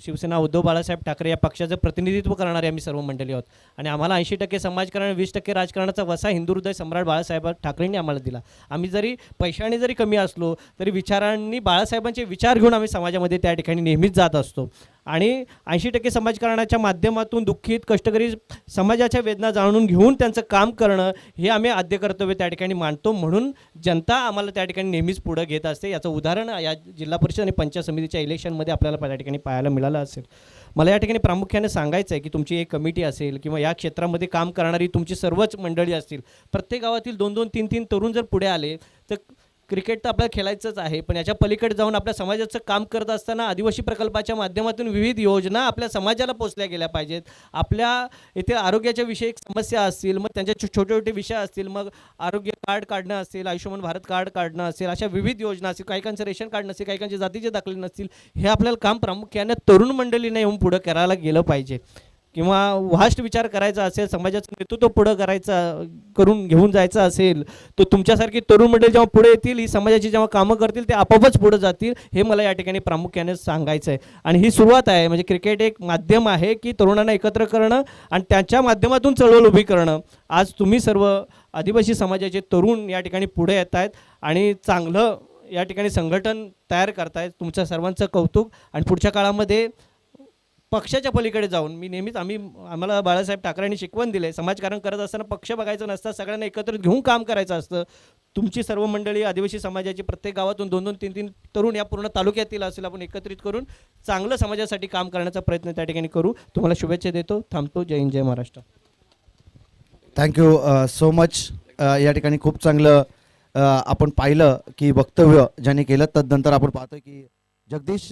D: शिवसेना उद्धव बाळासाहेब ठाकरे या पक्षाचं प्रतिनिधित्व करणारे आम्ही सर्व मंडळी आहोत आणि आम्हाला 80% समाजकारण 20% राजकारणाचा वसा हिंदू हृदय सम्राट बाळासाहेब ठाकरेंनी आम्हाला दिला. आम्ही जरी पैशाने जरी कमी असलो तरी विचारांनी बाळासाहेबांचे विचार घेऊन आम्ही समाजामध्ये त्या ठिकाणी नेहमीच जात असतो आणि 80% समाजकारणाच्या माध्यमातून दुःखित कष्टकरी समाजाच्या वेदना जाणून घेऊन त्यांचं काम करणं हे आम्ही आद्य कर्तव्य त्या ठिकाणी मानतो. म्हणून जनता आम्हाला त्या ठिकाणी नेहमीच पुढं घेत असते. याचं उदाहरण या जिल्हा परिषद आणि पंचायत समितीच्या इलेक्शनमध्ये आपल्याला त्या ठिकाणी पाहायला मिळालं असेल. मला या ठिकाणी प्रामुख्याने सांगायचं आहे की तुमची एक कमिटी असेल किंवा या क्षेत्रामध्ये काम करणारी तुमची सर्वच मंडळी असतील, प्रत्येक गावातील 2-2, 3-3 तरुण जर पुढे आले तर क्रिकेट तर आपल्याला खेळायचंच आहे, पण याच्या पलीकडे जाऊन आपल्या समाजाचं काम करत असताना आदिवासी प्रकल्पाच्या माध्यमातून विविध योजना आपल्या समाजाला पोचल्या गेल्या पाहिजेत. आपल्या इथे आरोग्याच्या विषयक समस्या असतील, मग त्यांच्या छोटे छोटे विषय असतील, मग आरोग्य कार्ड काढणं असेल, आयुष्यमान भारत कार्ड काढणं असेल, अशा विविध योजना असतील, काहीकांचं रेशन कार्ड नसेल, काहीकांचे जातीचे दाखले नसतील, हे आपल्याला काम प्रामुख्याने तरुण मंडळीने येऊन पुढं करायला गेलं पाहिजे. किंवा वास्ट विचार करायचा असेल, समाजाचं नेतृत्व पुढं करून घेऊन जायचं असेल, तर तुमच्यासारखी तरुण मंडळी जेव्हा पुढे येतील, ही समाजाची जेव्हा कामं करतील, ते आपोआपच पुढे जातील. हे मला या ठिकाणी प्रामुख्याने सांगायचं आहे. आणि ही सुरुवात आहे. म्हणजे क्रिकेट एक माध्यम आहे की तरुणांना एकत्र करणं आणि त्याच्या माध्यमातून चळवळ उभी करणं. आज तुम्ही सर्व आदिवासी समाजाचे तरुण या ठिकाणी पुढे येत आहेत आणि चांगलं या ठिकाणी संघटन तयार करतायत. तुमच्या सर्वांचं कौतुक. आणि पुढच्या काळामध्ये पक्षाच्या पलीकडे जाऊन मी नेहमीच आम्हाला बाळासाहेब ठाकरेंनी शिकवण दिले, समाजकारण करत असताना पक्ष बघायचं नसतं, सगळ्यांना एकत्रित घेऊन काम करायचं असतं. तुमची सर्व मंडळी आदिवासी समाजाची प्रत्येक गावातून 2-2, 3-3 तरुण या पूर्ण तालुक्यातील असेल, आपण एकत्रित करून चांगलं समाजासाठी काम करण्याचा प्रयत्न त्या ठिकाणी करू. तुम्हाला शुभेच्छा देतो. थांबतो. जय हिंद, जय महाराष्ट्र.
C: Thank you so much. या ठिकाणी खूप चांगलं आपण पाहिलं की वक्तव्य ज्यांनी केलं. तदनंतर आपण पाहतोय की जगदीश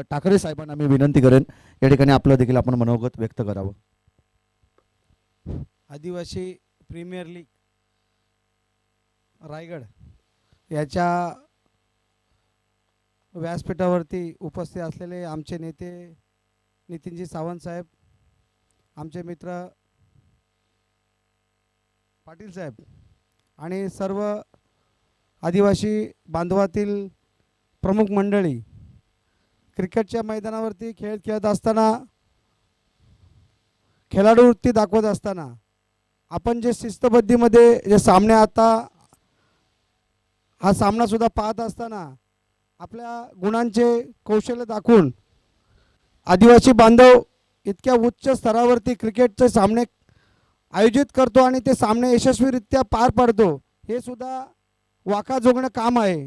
C: ठाकरे साहेबांना मी विनंती करेन या ठिकाणी आपलं देखील आपण मनोगत व्यक्त करावं.
E: आदिवासी प्रीमियर लीग रायगड याच्या व्यासपीठावरती उपस्थित असलेले आमचे नेते नितीनजी सावंत साहेब, आमचे मित्र पाटील साहेब आणि सर्व आदिवासी बांधवातील प्रमुख मंडळी, क्रिकेटच्या मैदानावरती खेळ खेळत असताना, खेळाडू वृत्ती दाखवत असताना आपण जे शिस्तबद्धीमध्ये जे सामने, आता हा सामनासुद्धा पाहत असताना आपल्या गुणांचे कौशल्य दाखवून आदिवासी बांधव इतक्या उच्च स्तरावरती क्रिकेटचे सामने आयोजित करतो आणि ते सामने यशस्वीरित्या पार पाडतो, हे सुद्धा वाखाजोगणं काम आहे.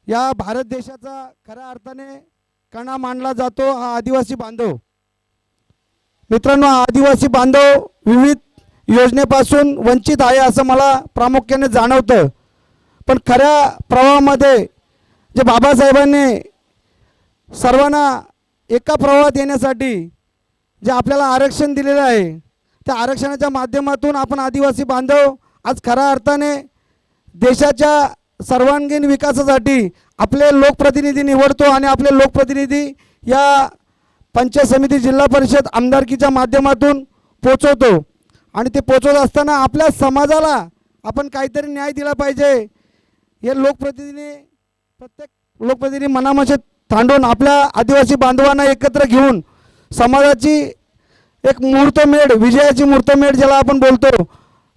E: या भारत देशाचा खऱ्या अर्थाने कणा मानला जातो हा आदिवासी बांधव. मित्रांनो, हा आदिवासी बांधव विविध योजनेपासून वंचित आहे असं मला प्रामुख्याने जाणवतं. पण खऱ्या प्रवाहामध्ये जे बाबासाहेबांनी सर्वांना एका प्रवाहात येण्यासाठी जे आपल्याला आरक्षण दिलेलं आहे, त्या आरक्षणाच्या माध्यमातून आपण आदिवासी बांधव आज खऱ्या अर्थाने देशाच्या सर्वांगीण विकासासाठी आपले लोकप्रतिनिधी निवडतो आणि आपले लोकप्रतिनिधी या पंचायत समिती, जिल्हा परिषद, आमदारकीच्या माध्यमातून पोचवतो. आणि ते पोचवत असताना आपल्या समाजाला आपण काहीतरी न्याय दिला पाहिजे. हे लोकप्रतिनिधी, प्रत्येक लोकप्रतिनिधी मनामध्ये थांडून आपल्या आदिवासी बांधवांना एकत्र घेऊन समाजाची एक मुहूर्तमेढ, विजयाची मुहूर्तमेढ ज्याला आपण बोलतो,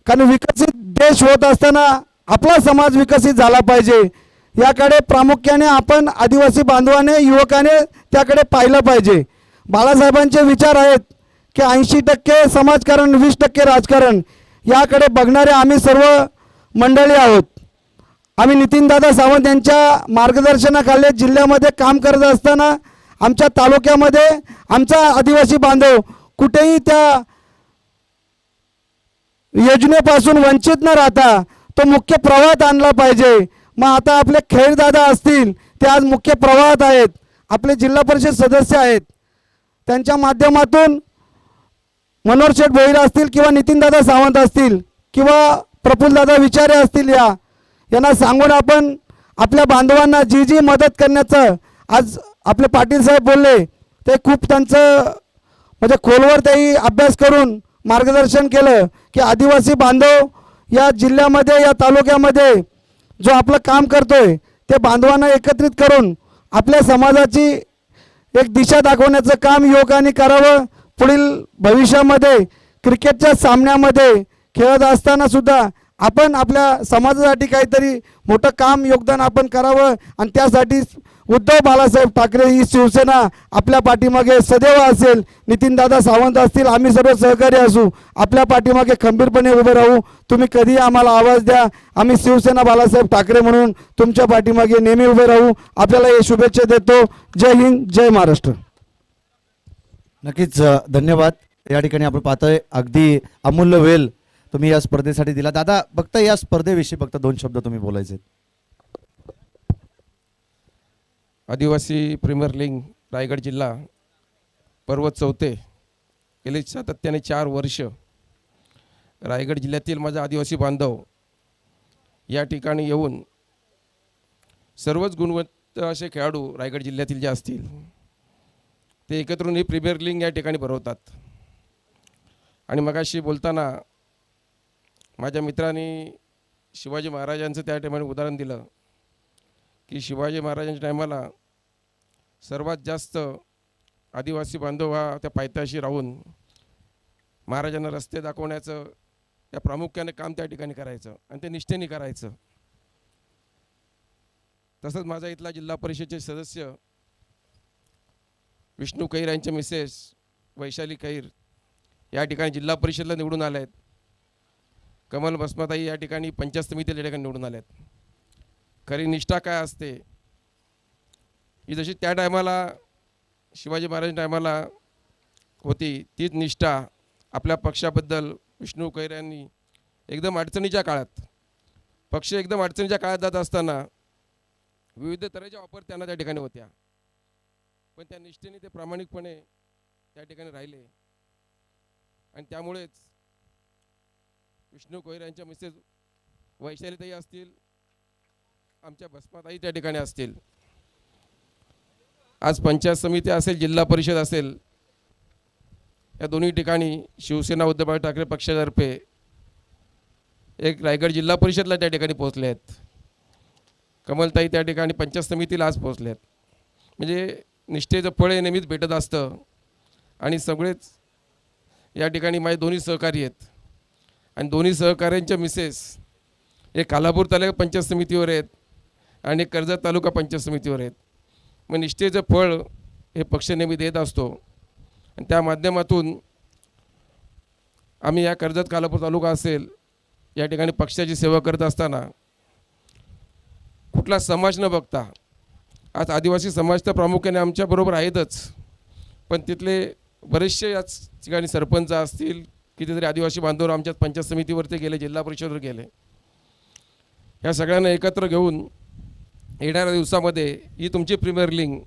E: कारण विकसित देश होत असताना आपला समाज विकसित झाला पाहिजे, याकडे प्रामुख्याने आपण आदिवासी बांधवाने, युवकाने त्याकडे पाहिलं पाहिजे. बाळासाहेबांचे विचार आहेत की 80% समाजकारण, 20% राजकारण, याकडे बघणारे आम्ही सर्व मंडळी आहोत. आम्ही नितीनदादा सावंत यांच्या मार्गदर्शनाखाली जिल्ह्यामध्ये काम करत असताना आमच्या तालुक्यामध्ये आमचा आदिवासी बांधव कुठेही त्या योजनेपासून वंचित न राहता तो मुख्य प्रवाहात आणला पाहिजे. मग आता आपले खेळदादा असतील, ते आज मुख्य प्रवाहात आहेत. आपले जिल्हा परिषद सदस्य आहेत, त्यांच्या माध्यमातून मनोहर शेठ भोईर असतील किंवा नितीनदादा सावंत असतील किंवा प्रफुल्लदादा विचारे असतील, यांना सांगून आपण आपल्या बांधवांना जी जी मदत करण्याचं, आज आपले पाटील साहेब बोलले, ते खूप त्यांचं म्हणजे खोलवर तेही अभ्यास करून मार्गदर्शन केलं की आदिवासी बांधव या जिल्ह्यामध्ये, या तालुक्यामध्ये जो आपलं काम करतोय, ते बांधवांना एकत्रित करून आपल्या समाजाची एक दिशा दाखवण्याचं काम युवकांनी करावं. पुढील भविष्यामध्ये क्रिकेटच्या सामन्यामध्ये खेळत असताना सुद्धा आपण आपल्या समाजासाठी काहीतरी मोठं काम, योगदान आपण करावं आणि त्यासाठी उद्धव बाळासाहेब ठाकरे ही शिवसेना आपल्या पाठीमागे सदैव असेल. नितीनदादा सावंत असतील, आम्ही सर्व सहकारी असू, आपल्या पाठीमागे खंबीरपणे उभे राहू. तुम्ही कधी आम्हाला आवाज द्या, आम्ही शिवसेना बाळासाहेब ठाकरे म्हणून तुमच्या पाठीमागे नेहमी उभे राहू. आपल्याला हे शुभेच्छा देतो. जय हिंद, जय महाराष्ट्र.
C: नक्कीच धन्यवाद. या ठिकाणी आपण पाहतोय अगदी अमूल्य वेळ तुम्ही या स्पर्धेसाठी दिला. दादा फक्त या स्पर्धेविषयी फक्त 2 शब्द तुम्ही बोलायचे.
F: आदिवासी प्रीमियर लीग रायगड जिल्हा पर्व 4 गेले सातत्याने 4 वर्ष रायगड जिल्ह्यातील माझा आदिवासी बांधव या ठिकाणी येऊन सर्वच गुणवत्ता असे खेळाडू रायगड जिल्ह्यातील जे असतील ते एकत्र येऊन ही प्रीमियर लीग या ठिकाणी भरवतात. आणि मगाशी बोलताना माझ्या मित्रांनी शिवाजी महाराजांचं त्या टायमाने उदाहरण दिलं की शिवाजी महाराजांच्या टायमाला सर्वात जास्त आदिवासी बांधव हा त्या पायथ्याशी राहून महाराजांना रस्ते दाखवण्याचं या प्रामुख्याने काम त्या ठिकाणी करायचं आणि ते निष्ठेने करायचं. तसंच माझा इथला जिल्हा परिषदेचे सदस्य विष्णू कैर यांचे मिसेस वैशाली कैर या ठिकाणी जिल्हा परिषदेला निवडून आल्या आहेत. कमल बसमाताई या ठिकाणी पंचायत समितीला या ठिकाणी निवडून आल्या आहेत. खरी निष्ठा काय असते ही जशी त्या टायमाला शिवाजी महाराजांच्या टायमाला होती तीच निष्ठा आपल्या पक्षाबद्दल विष्णू कैर यांनी एकदम अडचणीच्या काळात पक्ष एकदम अडचणीच्या काळात जात असताना विविध तऱ्हेच्या वापर त्यांना त्या ठिकाणी होत्या, पण त्या निष्ठेने ते प्रामाणिकपणे त्या ठिकाणी राहिले. आणि त्यामुळेच विष्णू कैर यांच्या मिसेस वैशालीताई असतील, आमच्या भस्माताई त्या ठिकाणी असतील, आज पंचायत समिती असेल, जिल्हा परिषद असेल, या दोन्ही ठिकाणी शिवसेना उद्धव ठाकरे पक्षातर्फे एक रायगड जिल्हा परिषदला त्या ठिकाणी पोहोचले आहेत. कमलताई त्या ठिकाणी पंचायत समितीला आज पोहोचले आहेत. म्हणजे निष्ठेचं फळ हे नेहमीच भेटत असतं. आणि सगळेच या ठिकाणी माझे दोन्ही सहकारी आहेत आणि दोन्ही सहकाऱ्यांच्या मिसेस हे कालापूर तालुका पंचायत समितीवर आहेत आणि कर्जत तालुका पंचायत समितीवर आहेत. मग निष्ठेचं फळ हे पक्ष नेहमी देत असतो आणि त्या माध्यमातून आम्ही या कर्जत कालापूर तालुका असेल या ठिकाणी पक्षाची सेवा करत असताना कुठला समाज न बघता आज आदिवासी समाज तर प्रामुख्याने आमच्याबरोबर आहेतच, पण तिथले बरेचसे याच ठिकाणी सरपंच असतील, कितीतरी आदिवासी बांधव आमच्याच पंचायत समितीवरती गेले, जिल्हा परिषदेवर गेले. या सगळ्यांना एकत्र घेऊन येणाऱ्या दिवसामध्ये ही तुमची प्रीमियर लीग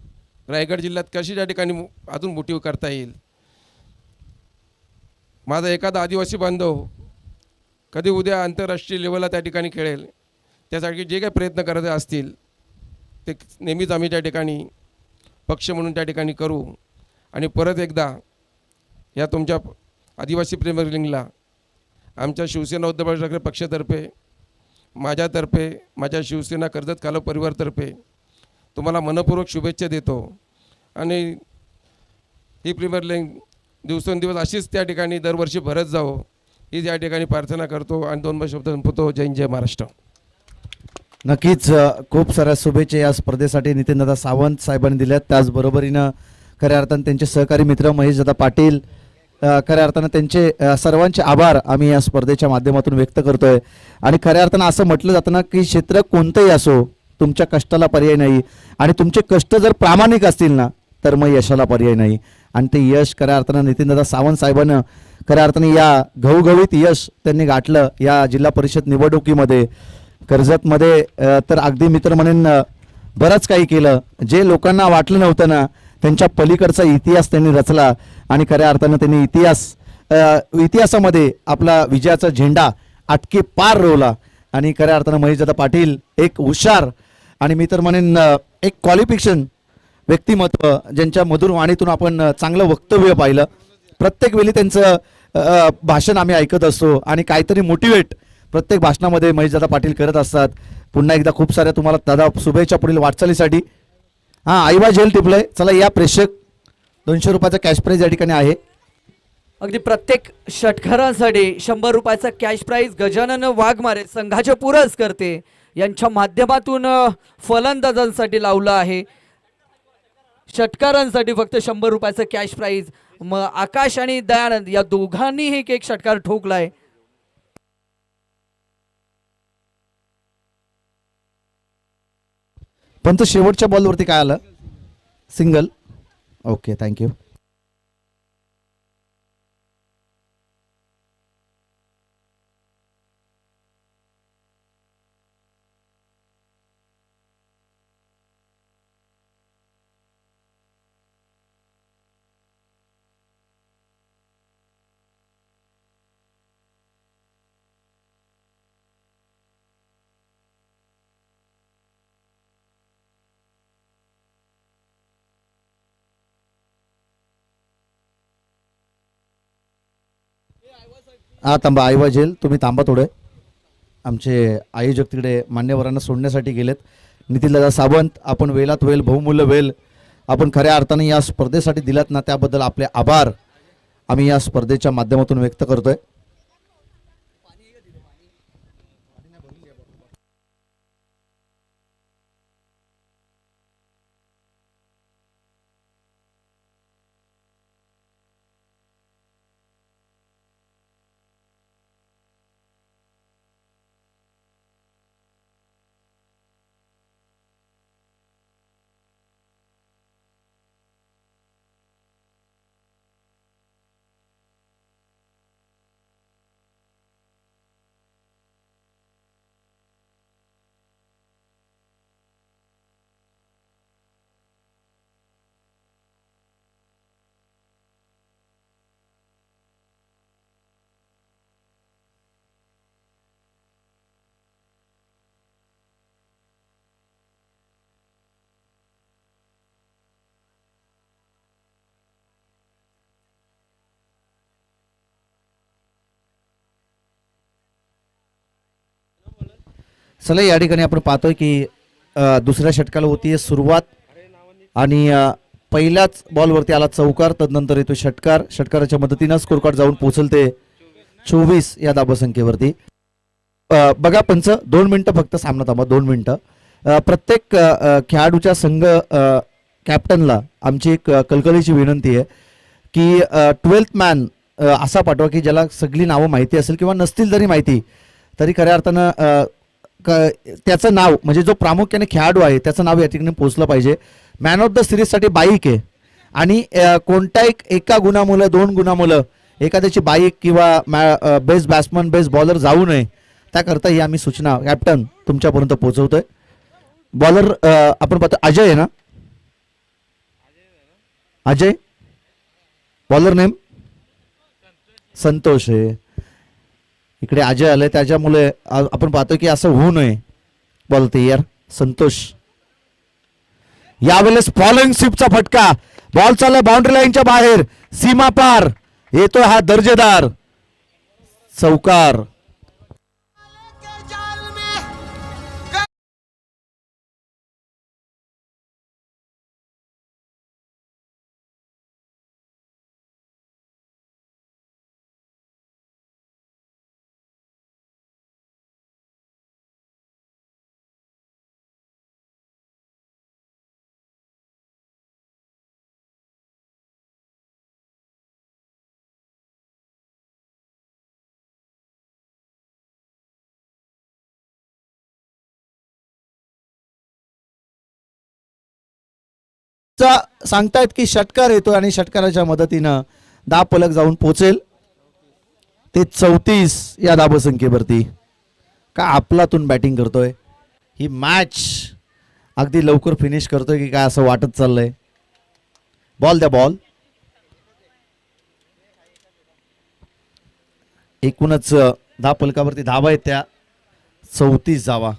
F: रायगड जिल्ह्यात कशी त्या ठिकाणी अजून मोठी करता येईल. माझा एखादा आदिवासी बांधव कधी उद्या आंतरराष्ट्रीय लेवलला त्या ठिकाणी खेळेल, त्यासाठी जे काही प्रयत्न करायचे असतील ते नेहमीच आम्ही त्या ठिकाणी पक्ष म्हणून त्या ठिकाणी करू. आणि परत एकदा या तुमच्या आदिवासी प्रीमियर लीगला आमच्या शिवसेना उद्धव ठाकरे पक्षातर्फे, माझ्यातर्फे, माझ्या शिवसेना कर्जत कालो परिवारतर्फे तुम्हाला मनपूर्वक शुभेच्छा देतो. आणि ही प्रीमियर लीग दिवसेंदिवस अशीच त्या ठिकाणी दरवर्षी भरत जावो ही या ठिकाणी प्रार्थना करतो आणि 2 शब्द संपवतो. जय हिंद, जय महाराष्ट्र.
C: नक्कीच खूप साऱ्या शुभेच्छा या स्पर्धेसाठी नितीनदादा सावंत साहेबांनी दिल्यात. त्याचबरोबरीनं खऱ्या अर्थानं त्यांचे सहकारी मित्र महेशदादा पाटील, खऱ्या अर्थानं त्यांचे सर्वांचे आभार आम्ही या स्पर्धेच्या माध्यमातून व्यक्त करतोय. आणि खऱ्या अर्थानं असं म्हटलं जातं ना की क्षेत्र कोणतंही असो तुमच्या कष्टाला पर्याय नाही आणि तुमचे कष्ट जर प्रामाणिक असतील ना तर मग यशाला पर्याय नाही. आणि ते यश खऱ्या अर्थानं नितीनदादा सावंत साहेबांनं खऱ्या अर्थानं या घवघवीत यश त्यांनी गाठलं या जिल्हा परिषद निवडणुकीमध्ये. कर्जतमध्ये तर अगदी मित्र म्हणून बरंच काही केलं, जे लोकांना वाटलं नव्हतं ना त्यांच्या पलीकडचा इतिहास त्यांनी रचला आणि खऱ्या अर्थानं त्यांनी इतिहासामध्ये आपला विजयाचा झेंडा आटके पार रोवला. आणि खऱ्या अर्थानं महेशदादा पाटील एक हुशार आणि मी तर म्हणेन एक क्वालिफिकेशन व्यक्तिमत्व, ज्यांच्या मधुर वाणीतून आपण चांगलं वक्तव्य पाहिलं. प्रत्येक वेळी त्यांचं भाषण आम्ही ऐकत असतो आणि काहीतरी मोटिवेट प्रत्येक भाषणामध्ये महेशदादा पाटील करत असतात. पुन्हा एकदा खूप साऱ्या तुम्हाला दादा शुभेच्छा पुढील वाटचालीसाठी. हां, आईबा झेल टिपलंय. चला या प्रेक्षक 200 रुपयाचा कॅश प्राईज या ठिकाणी आहे.
A: अगदी प्रत्येक षटकारांसाठी 100 रुपयाचा कॅश प्राईज गजानन वाघमारे संघाचे पुरस्कर्ते यांच्या माध्यमातून फलंदाजांसाठी लावलं आहे. षटकारांसाठी फक्त 100 रुपयाचं कॅश प्राइज. मग आकाश आणि दयानंद या दोघांनी एक षटकार ठोकलाय.
C: पण तो शेवटच्या बॉलवरती काय आलं? सिंगल. Okay, thank you. हा थांबा, ऐवज येईल, तुम्ही थांबा थोडे. आमचे आयोजक तिकडे मान्यवरांना सोडण्यासाठी गेलेत. नितीनदादा सावंत, आपण वेळात वेळ, बहुमूल्य वेळ आपण खऱ्या अर्थाने या स्पर्धेसाठी दिलात ना, त्याबद्दल आपले आभार आम्ही या स्पर्धेच्या माध्यमातून व्यक्त करतोय. चला, या ठिकाणी आपण पाहतोय की दुसऱ्या षटकाला होतीये सुरुवात आणि पहिल्याच बॉलवरती आला चौकार, तदनंतर येतो षटकार. षटकाराच्या मदतीनं स्कोर कार्ड जाऊन पोहोचलते 24 या धावसंख्येवरती. बघा पंच, 2 मिनिटं फक्त सामना थांबा, 2 मिनिटं. प्रत्येक खेळाडूच्या संघ कॅप्टनला आमची एक कलकलीची विनंती आहे की 12th मॅन असा पाठवा की ज्याला सगळी नावं माहिती असेल किंवा नसतील जरी माहिती तरी खऱ्या अर्थानं त्याचं नाव, म्हणजे जो प्रामुख्याने खेळाडू आहे त्याचं नाव या ठिकाणी पोहोचलं पाहिजे. मॅन ऑफ द सिरीजसाठी बाईक आहे आणि कोणत्याही एका गुणामुळे 2 गुणामुळे एखाद्याची बाईक किंवा बेस्ट बॅट्समन बेस्ट बॉलर जाऊ नये, त्याकरता ही आम्ही सूचना कॅप्टन तुमच्यापर्यंत पोहोचवतोय. बॉलर आपण पाहतो अजय आहे ना, अजय. बॉलर नेम संतोष आहे. इकडे अजय आले, त्याच्यामुळे आपण पाहतो की असं होऊ नये. बोलते यार संतोष. यावेळेस फॉलोइंग स्वीपचा फटका, बॉल चालला बाउंड्री लाईनच्या बाहेर, सीमा पार येतो हा दर्जेदार चौकार. सांगतायत की षटकार येतो आणि षटकाराच्या मदतीनं दाब पलक जाऊन पोचेल ते 34 या धावसंख्येवरती. का आपलातून बॅटिंग करतोय, ही मॅच अगदी लवकर फिनिश करतोय की काय असं वाटत चाललंय. बॉल द्या, बॉल. एकूणच धाव पलकावरती धावा आहेत त्या 34 धावा.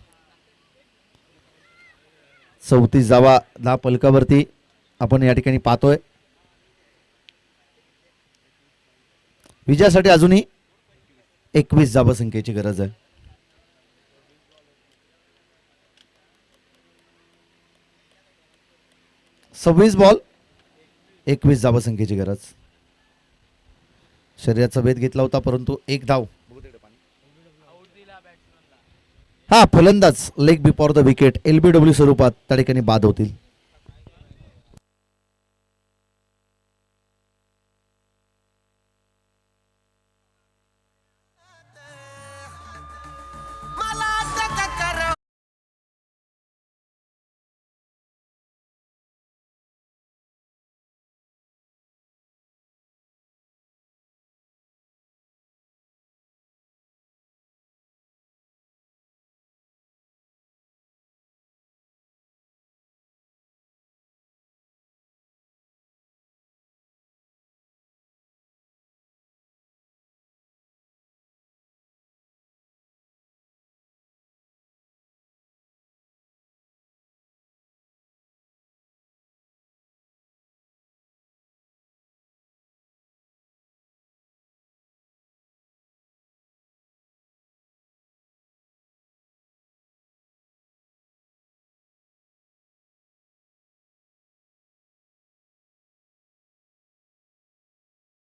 C: 34 धावा धाव पलकावरती आपण या ठिकाणी पाहतोय. विजयासाठी अजूनही 21 धावसंख्येची गरज आहे. 26 बॉल 21 धावसंख्येची गरज. शरीराचा भेद घेतला होता परंतु 1 धाव. हा फलंदाज leg before the wicket LBW स्वरूपात त्या ठिकाणी बाद होतील.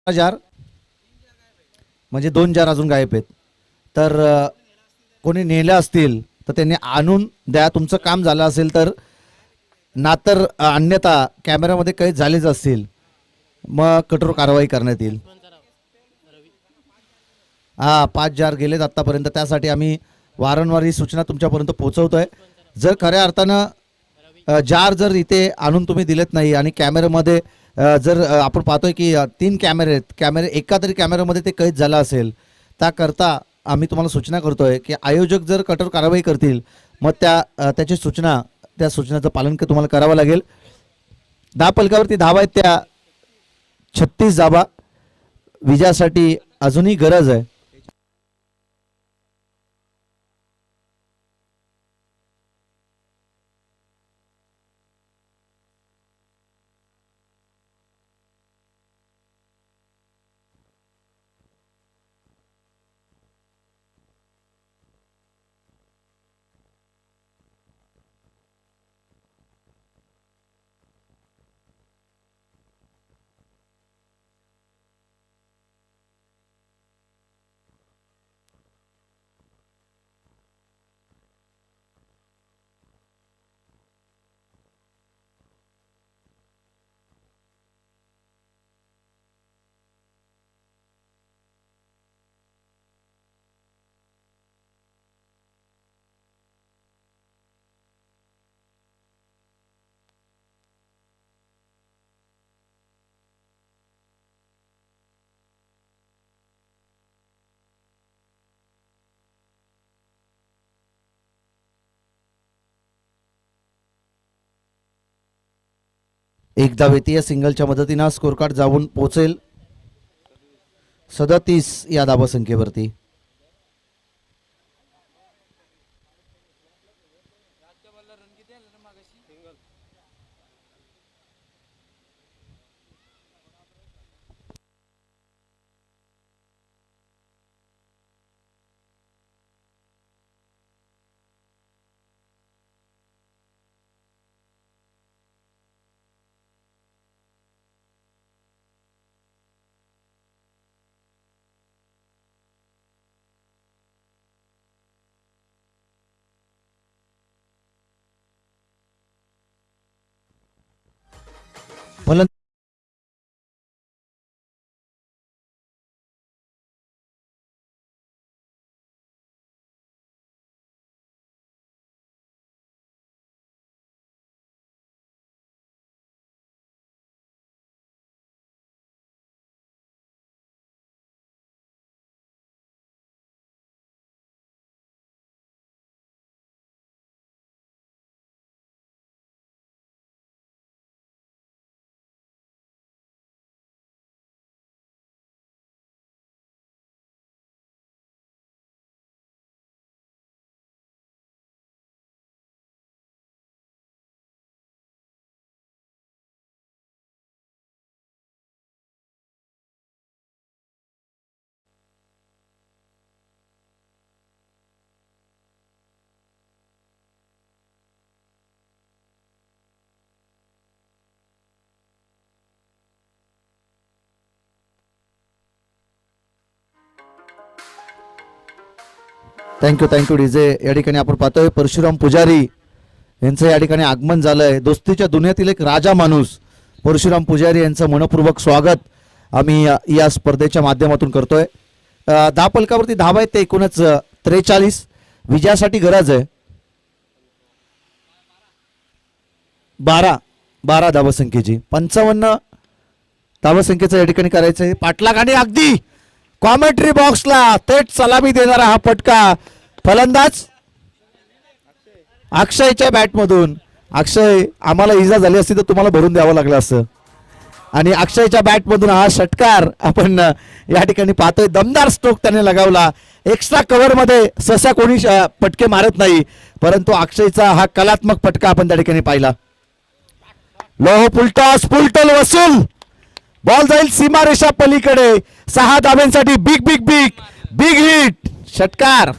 C: जार म्हणजे 2 जार अजून गायब आहेत. तर कोणी नेले असतील तर त्यांनी आणून द्या. तुमचं काम झालं असेल तर ना, तर अन्यथा कॅमेऱ्यामध्ये कैद झालेच असतील मग कठोर कारवाई करण्यात येईल. 5 जार गेलेत आत्तापर्यंत. त्यासाठी आम्ही वारंवार ही सूचना तुमच्यापर्यंत पोहोचवतोय. जर खऱ्या अर्थानं जार जर इथे आणून तुम्ही दिलेत नाही आणि कॅमेऱ्यामध्ये जर आपण पाहतोय की 3 कॅमेरे आहेत, कॅमेरे एका तरी कॅमेऱ्यामध्ये ते कैद झाला असेल, त्याकरता आम्ही तुम्हाला सूचना करतोय की आयोजक जर कठोर कारवाई करतील मग त्याची सूचना, त्या सूचनाचं पालन तुम्हाला करावं लागेल. धावपलकावरती धावा आहेत त्या 36 धावा. विजयासाठी अजूनही गरज आहे. एक धावेतीय सिंगलच्या मदतीनं स्कोर कार्ड जाऊन पोहोचेल 37 या धावसंख्येवरती. फलंदाज थँक्यू डीजे. या ठिकाणी आपण पाहतोय परशुराम पुजारी यांचं या ठिकाणी आगमन झालंय. दोस्तीच्या दुनियातील एक राजा माणूस परशुराम पुजारी यांचं मनपूर्वक स्वागत आम्ही या स्पर्धेच्या माध्यमातून करतोय. धावपलकावरती धावा आहेत ते एकूणच 43. विजयासाठी गरज आहे 12 धावसंख्येची. 55 धावसंख्येचं या ठिकाणी करायचं आहे. पाटलाग आणि अगदी कॉमेंट्री बॉक्सला थेट सलामी देणारा हा फटका फलंदाज अक्षयच्या बॅटमधून. अक्षय, आम्हाला इजा झाली असती तर तुम्हाला भरून द्यावं लागलं असतं. आणि अक्षयच्या बॅटमधून हा षटकार आपण या ठिकाणी पाहतोय. दमदार स्ट्रोक त्याने लगावला. एक्स्ट्रा कव्हर मध्ये सहसा कोणी फटके मारत नाही, परंतु अक्षयचा हा कलात्मक फटका आपण त्या ठिकाणी पाहिला. लोह फुलटॉस, फुलटोल वसूल. बॉल जाईल सीमारेषा पलीकडे. 6 धाब्यांसाठी big big big big hit षटकार.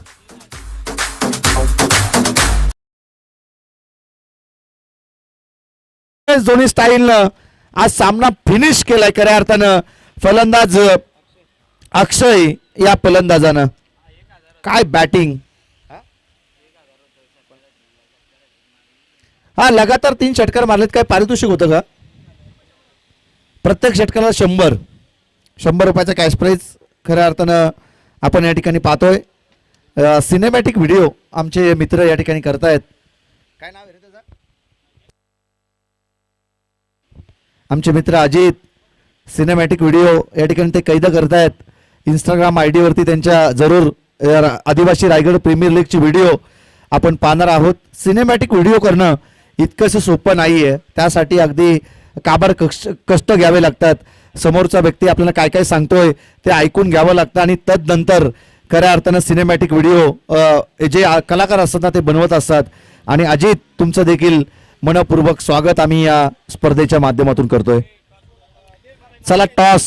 C: दोन्ही स्टाईलनं आज सामना फिनिश केलाय खऱ्या अर्थानं. फलंदाज अक्षय या फलंदाजानं काय बॅटिंग, हा लगातार 3 षटकार मारलेत. काय पारितोषिक होतं का? प्रत्येक षटकाला 100 रुपयाचा कॅश प्राईज खऱ्या अर्थानं आपण या ठिकाणी पाहतोय. सिनेमॅटिक व्हिडिओ आमचे मित्र या ठिकाणी करतायत. काय नाव आहे रे त्याचं? आमचे मित्र अजित सिनेमॅटिक व्हिडिओ या ठिकाणी ते कैद करतायत. इंस्टाग्राम ID वरती त्यांच्या जरूर आदिवासी रायगड प्रीमियर लीगची व्हिडिओ आपण पाहणार आहोत. सिनेमॅटिक व्हिडिओ करणं इतकंसं सोपं नाही आहे. त्यासाठी अगदी काबाड कष्ट घ्यावे लागतात. समोरचा व्यक्ती आपल्याला काय काय सांगतोय ते ऐकून घ्यावं लागतं आणि तदनंतर खऱ्या अर्थानं सिनेमॅटिक व्हिडिओ जे कलाकार असतात ना ते बनवत असतात. आणि अजित तुमचं देखील मनपूर्वक स्वागत आम्ही या स्पर्धेच्या माध्यमातून करतोय. चला टॉस